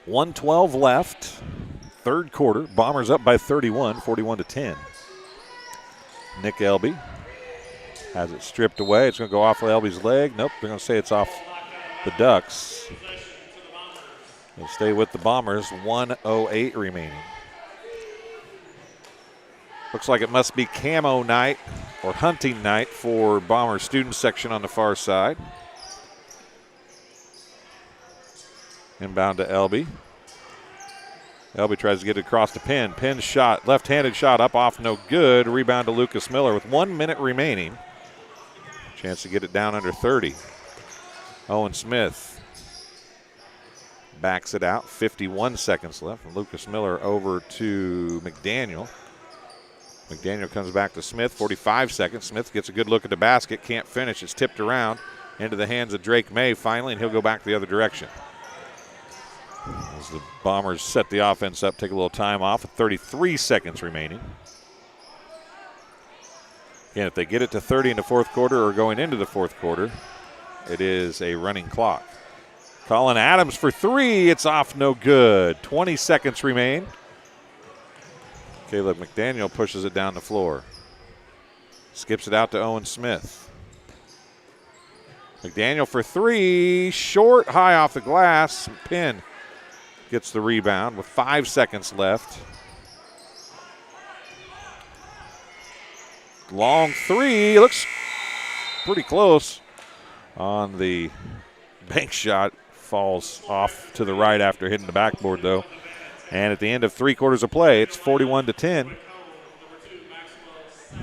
1:12 left. Third quarter. Bombers up by 31. 41-10. Nick Elby has it stripped away. It's going to go off of Elby's leg. Nope, they're going to say it's off the Ducks. They'll stay with the Bombers. 1:08 remaining. Looks like it must be camo night or hunting night for Bomber student section on the far side. Inbound to Elby. Elby tries to get it across to Penn. Penn's shot, left-handed shot up off, no good. Rebound to Lucas Miller with 1 minute remaining. Chance to get it down under 30. Owen Smith backs it out. 51 seconds left. From Lucas Miller over to McDaniel. McDaniel comes back to Smith. 45 seconds. Smith gets a good look at the basket. Can't finish. It's tipped around into the hands of Drake May finally, and he'll go back the other direction. As the Bombers set the offense up, take a little time off with 33 seconds remaining. Again, if they get it to 30 in the fourth quarter or going into the fourth quarter, it is a running clock. Colin Adams for three. It's off, no good. 20 seconds remain. Caleb McDaniel pushes it down the floor. Skips it out to Owen Smith. McDaniel for three. Short, high off the glass. Penn gets the rebound with 5 seconds left. Long three, looks pretty close on the bank shot. Falls off to the right after hitting the backboard though. And at the end of 3 quarters of play, it's 41-10.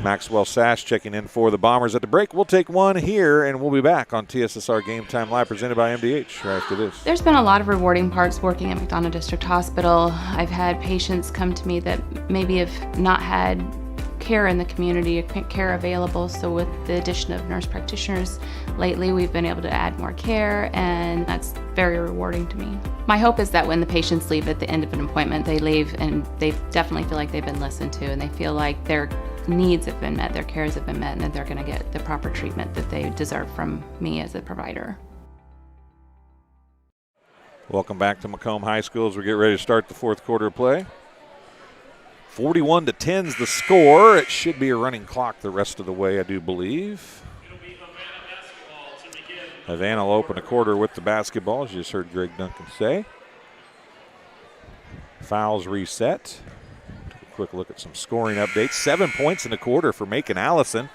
Maxwell Sash checking in for the Bombers at the break. We'll take one here, and we'll be back on TSSR Game Time Live presented by MDH right after this. There's been a lot of rewarding parts working at McDonough District Hospital. I've had patients come to me that maybe have not had care in the community, care available. So with the addition of nurse practitioners lately, we've been able to add more care, and that's very rewarding to me. My hope is that when the patients leave at the end of an appointment, they leave and they definitely feel like they've been listened to, and they feel like their needs have been met, their cares have been met, and that they're going to get the proper treatment that they deserve from me as a provider. Welcome back to Macomb High School as we get ready to start the fourth quarter of play. 41-10 is the score. It should be a running clock the rest of the way, I do believe. Havana will open a quarter with the basketball, as you just heard Greg Duncan say. Fouls reset. Take a quick look at some scoring updates. 7 points in the quarter for Macon Allison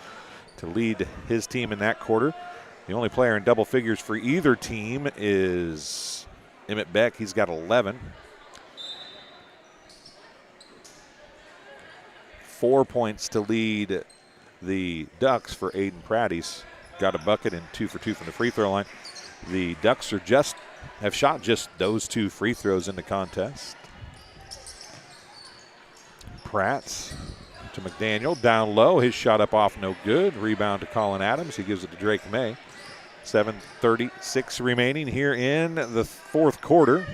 to lead his team in that quarter. The only player in double figures for either team is Emmett Beck. He's got 11. 4 points to lead the Ducks for Aiden Pratt. He's got a bucket and 2 for 2 from the free throw line. The Ducks have shot just those 2 free throws in the contest. Pratt to McDaniel, down low. His shot up off, no good. Rebound to Colin Adams. He gives it to Drake May. 7:36 remaining here in the fourth quarter.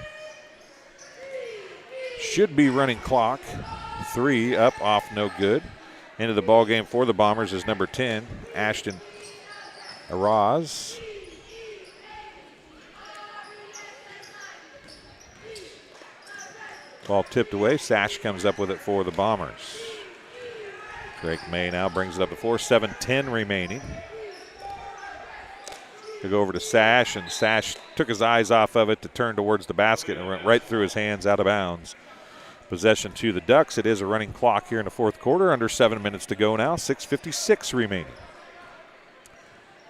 should be running clock. 3 up, off, no good. Into the ball game for the Bombers is number 10, Ashton Araz. Ball tipped away. Sash comes up with it for the Bombers. Drake May now brings it up to 4. 7:10 remaining. To go over to Sash, and Sash took his eyes off of it to turn towards the basket and went right through his hands, out of bounds. Possession to the Ducks. It is a running clock here in the fourth quarter. Under 7 minutes to go now. 6:56 remaining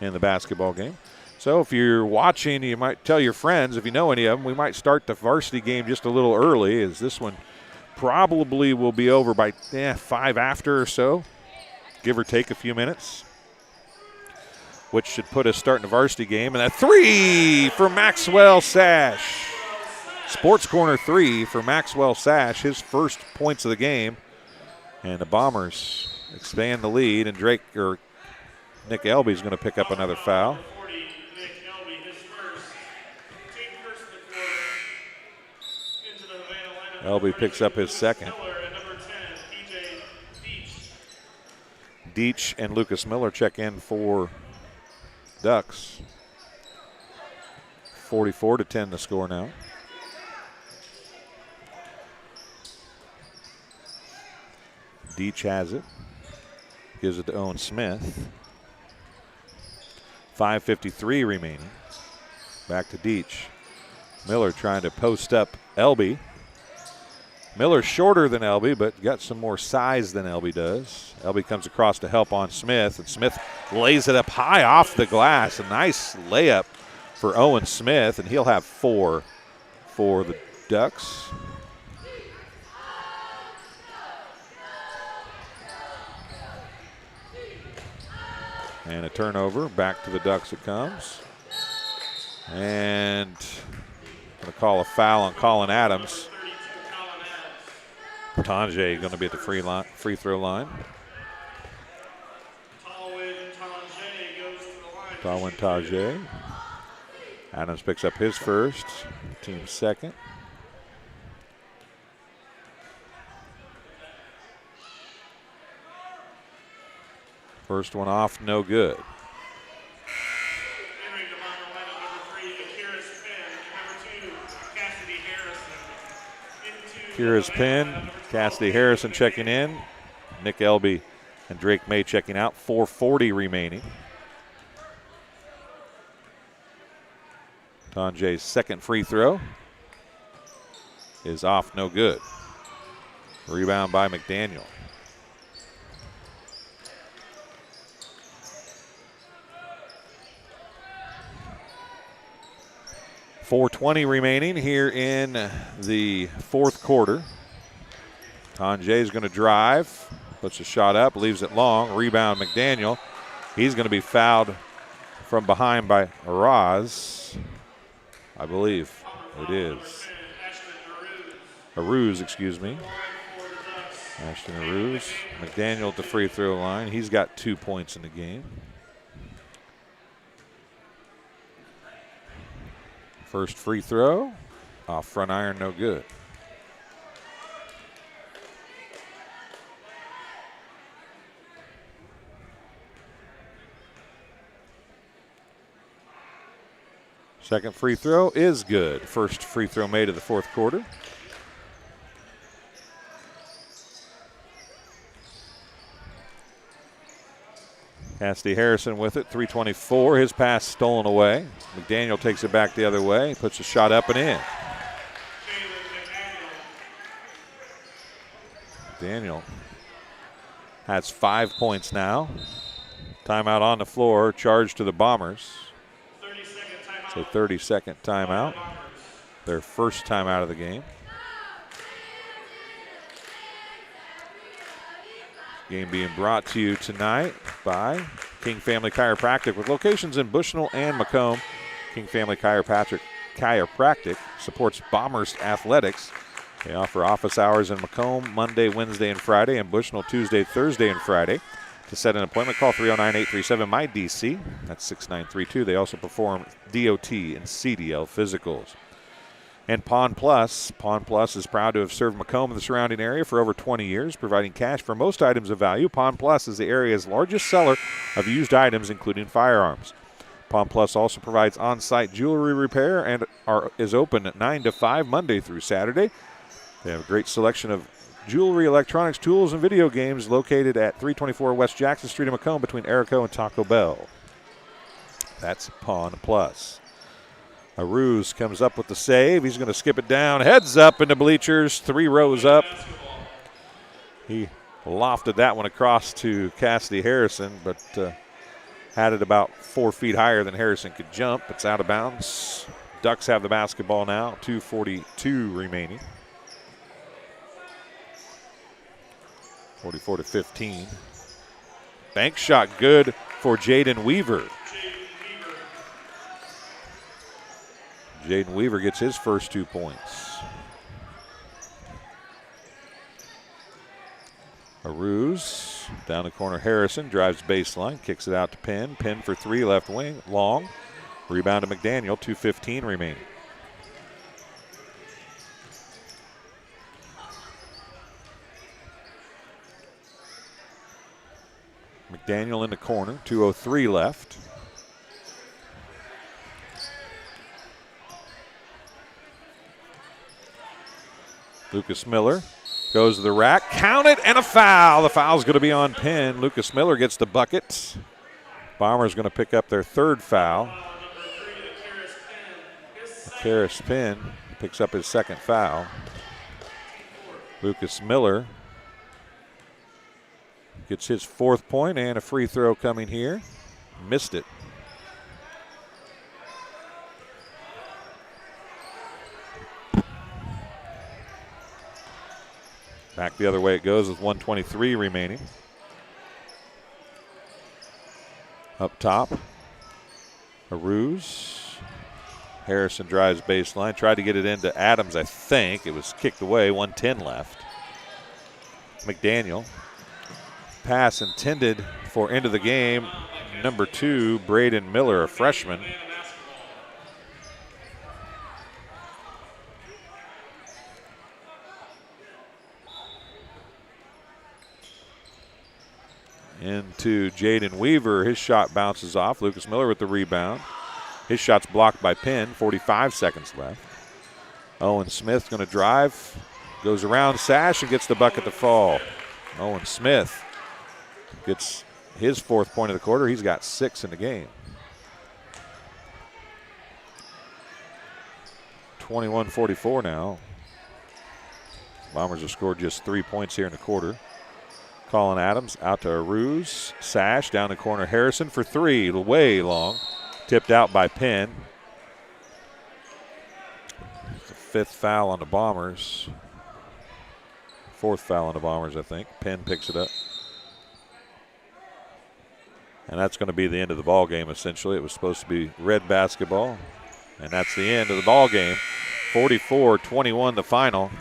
in the basketball game. So if you're watching, you might tell your friends, if you know any of them, we might start the varsity game just a little early, as this one probably will be over by 5 after or so, give or take a few minutes, which should put us starting the varsity game. And a 3 for Maxwell Sash. Sports Corner 3 for Maxwell Sash, his first points of the game. And the Bombers expand the lead, and Nick Elby is going to pick up another foul. Elby picks up his second. Deach and Lucas Miller check in for Ducks. 44-10 the score now. Deach has it. Gives it to Owen Smith. 5:53 remaining. Back to Deach. Miller trying to post up Elby. Miller's shorter than Elby, but got some more size than Elby does. Elby comes across to help on Smith, and Smith lays it up high off the glass. A nice layup for Owen Smith, and he'll have 4 for the Ducks. And a turnover. Back to the Ducks it comes. And going to call a foul on Colin Adams. Tanjay going to be at the free throw line. Talwin Tanjay. Adams picks up his first, team's second. First one off, no good. Kira's pin. Cassidy Harrison checking in. Nick Elby and Drake May checking out. 4:40 remaining. Tanjay's second free throw is off, no good. Rebound by McDaniel. .420 remaining here in the fourth quarter. Tanjay's going to drive, puts a shot up, leaves it long. Rebound McDaniel. He's going to be fouled from behind by Araz. I believe it is. Aruz, excuse me. Ashton Aruz. McDaniel at the free throw line. He's got 2 points in the game. First free throw, off front iron, no good. Second free throw is good. First free throw made of the fourth quarter. Cassidy Harrison with it, 3:24. His pass stolen away. McDaniel takes it back the other way, puts a shot up and in. Daniel has 5 points now. Timeout on the floor, charge to the Bombers. It's a 30-second timeout. Their first timeout of the game. Game being brought to you tonight by King Family Chiropractic with locations in Bushnell and Macomb. King Family Chiropractic supports Bombers athletics. They offer office hours in Macomb Monday, Wednesday, and Friday, and Bushnell Tuesday, Thursday, and Friday. To set an appointment, call 309-837-MY-DC. That's 6932. They also perform DOT and CDL physicals. And Pawn Plus. Pawn Plus is proud to have served Macomb and the surrounding area for over 20 years, providing cash for most items of value. Pawn Plus is the area's largest seller of used items, including firearms. Pawn Plus also provides on-site jewelry repair and is open at 9 to 5 Monday through Saturday. They have a great selection of jewelry, electronics, tools, and video games located at 324 West Jackson Street in Macomb between Erico and Taco Bell. That's Pawn Plus. Aruz comes up with the save. He's going to skip it down. Heads up into bleachers, 3 rows up. He lofted that one across to Cassidy Harrison, but had it about 4 feet higher than Harrison could jump. It's out of bounds. Ducks have the basketball now, 2:42 remaining. 44-15. Bank shot good for Jaden Weaver. Jaden Weaver gets his first 2 points. Aruz down the corner. Harrison drives baseline, kicks it out to Penn. Penn for 3, left wing, long. Rebound to McDaniel, 2:15 remaining. McDaniel in the corner, 2:03 left. Lucas Miller goes to the rack, count it, and a foul. The foul's going to be on Penn. Lucas Miller gets the bucket. Bombers going to pick up their 3rd foul. Karis Penn picks up his 2nd foul. Lucas Miller gets his 4th point and a free throw coming here. Missed it. Back the other way it goes with 1:23 remaining. Up top, Aruz. Harrison drives baseline, tried to get it into Adams, I think. It was kicked away, 1:10 left. McDaniel. Pass intended for end of the game. Number 2, Braden Miller, a freshman. Into Jaden Weaver. His shot bounces off. Lucas Miller with the rebound. His shot's blocked by Penn. 45 seconds left. Owen Smith going to drive. Goes around Sash and gets the bucket to fall. Owen Smith gets his 4th point of the quarter. He's got 6 in the game. 21-44 now. Bombers have scored just 3 points here in the quarter. Colin Adams out to Aruz. Sash down the corner. Harrison for 3. Way long. Tipped out by Penn. It's the 5th foul on the Bombers. 4th foul on the Bombers, I think. Penn picks it up. And that's going to be the end of the ball game, essentially. It was supposed to be red basketball. And that's the end of the ball game. 44-21 the final.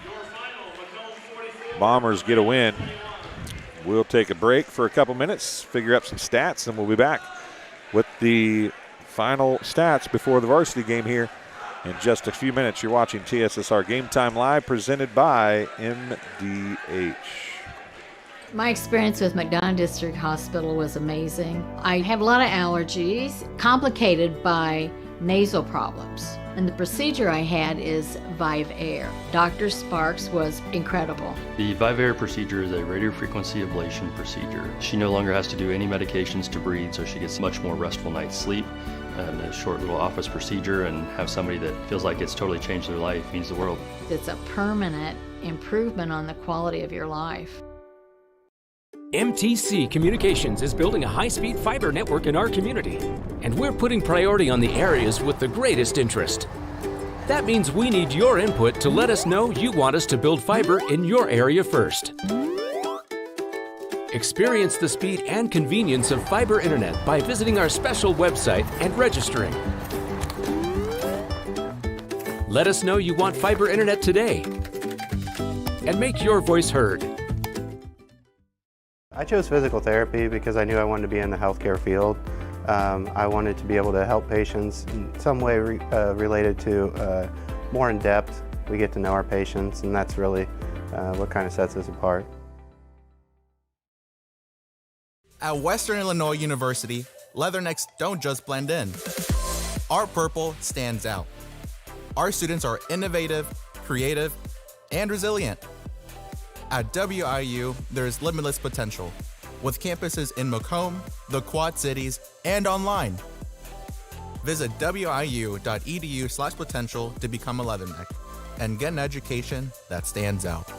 Bombers get a win. We'll take a break for a couple minutes, figure up some stats, and we'll be back with the final stats before the varsity game here in just a few minutes. You're watching TSSR Game Time Live, presented by MDH. My experience with McDonough District Hospital was amazing. I have a lot of allergies, complicated by nasal problems. And the procedure I had is Vive Air. Dr. Sparks was incredible. The Vive Air procedure is a radiofrequency ablation procedure. She no longer has to do any medications to breathe, so she gets much more restful night's sleep. And a short little office procedure, and have somebody that feels like it's totally changed their life means the world. It's a permanent improvement on the quality of your life. MTC Communications is building a high-speed fiber network in our community, and we're putting priority on the areas with the greatest interest. That means we need your input to let us know you want us to build fiber in your area first. Experience the speed and convenience of fiber internet by visiting our special website and registering. Let us know you want fiber internet today, and make your voice heard. I chose physical therapy because I knew I wanted to be in the healthcare field. I wanted to be able to help patients in some way related to more in depth. We get to know our patients, and that's really what kind of sets us apart. At Western Illinois University, leathernecks don't just blend in. Our purple stands out. Our students are innovative, creative, and resilient. At WIU, there's limitless potential, with campuses in Macomb, the Quad Cities, and online. Visit wiu.edu/potential to become a leatherneck and get an education that stands out.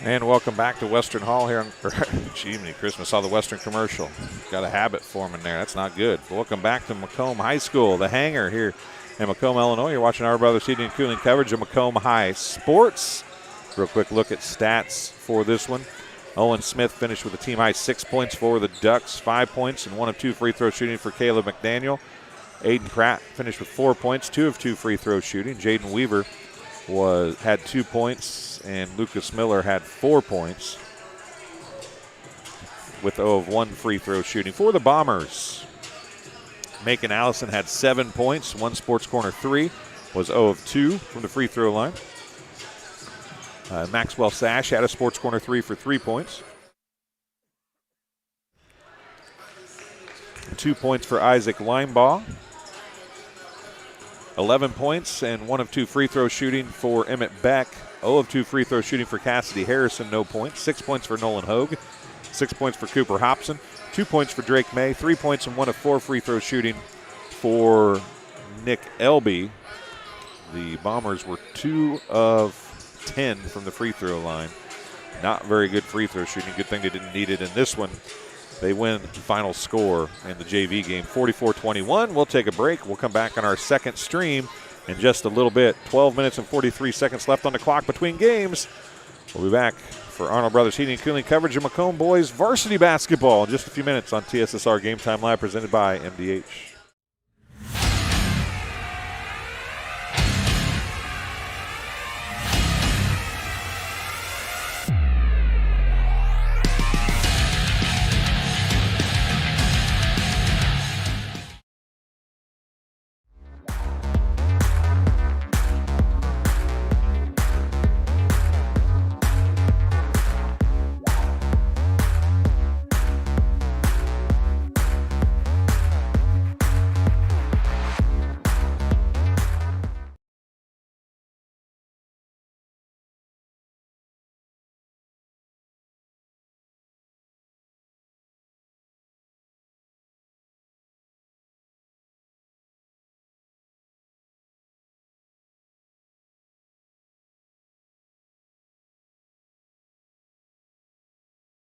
And welcome back to Western Hall here on Jiminy Christmas. Saw the Western commercial. Got a habit forming there. That's not good. Welcome back to Macomb High School, the hangar here in Macomb, Illinois. You're watching our Brothers Heating and Cooling coverage of Macomb High Sports. Real quick look at stats for this one. Owen Smith finished with a team high 6 points for the Ducks, 5 points, and 1 of 2 free throw shooting for Caleb McDaniel. Aiden Pratt finished with 4 points, 2 of 2 free throw shooting. Jaden Weaver had 2 points, and Lucas Miller had 4 points with 0 of 1 free throw shooting. For the Bombers, Macon Allison had 7 points, 1 Sports Corner 3, was 0 of 2 from the free throw line. Maxwell Sash had a Sports Corner 3 for 3 points. 2 points for Isaac Linebaugh. 11 points and 1 of 2 free throw shooting for Emmett Beck. 0 of 2 free throw shooting for Cassidy Harrison, no points. 6 points for Nolan Hogue. 6 points for Cooper Hobson. 2 points for Drake May. 3 points and 1 of 4 free throw shooting for Nick Elby. The Bombers were 2 of 10 from the free throw line. Not very good free throw shooting. Good thing they didn't need it in this one. They win the final score in the JV game, 44-21. We'll take a break. We'll come back on our second stream in just a little bit. 12 minutes and 43 seconds left on the clock between games. We'll be back for Arnold Brothers Heating and Cooling coverage of Macomb boys varsity basketball in just a few minutes on TSSR Game Time Live, presented by MDH.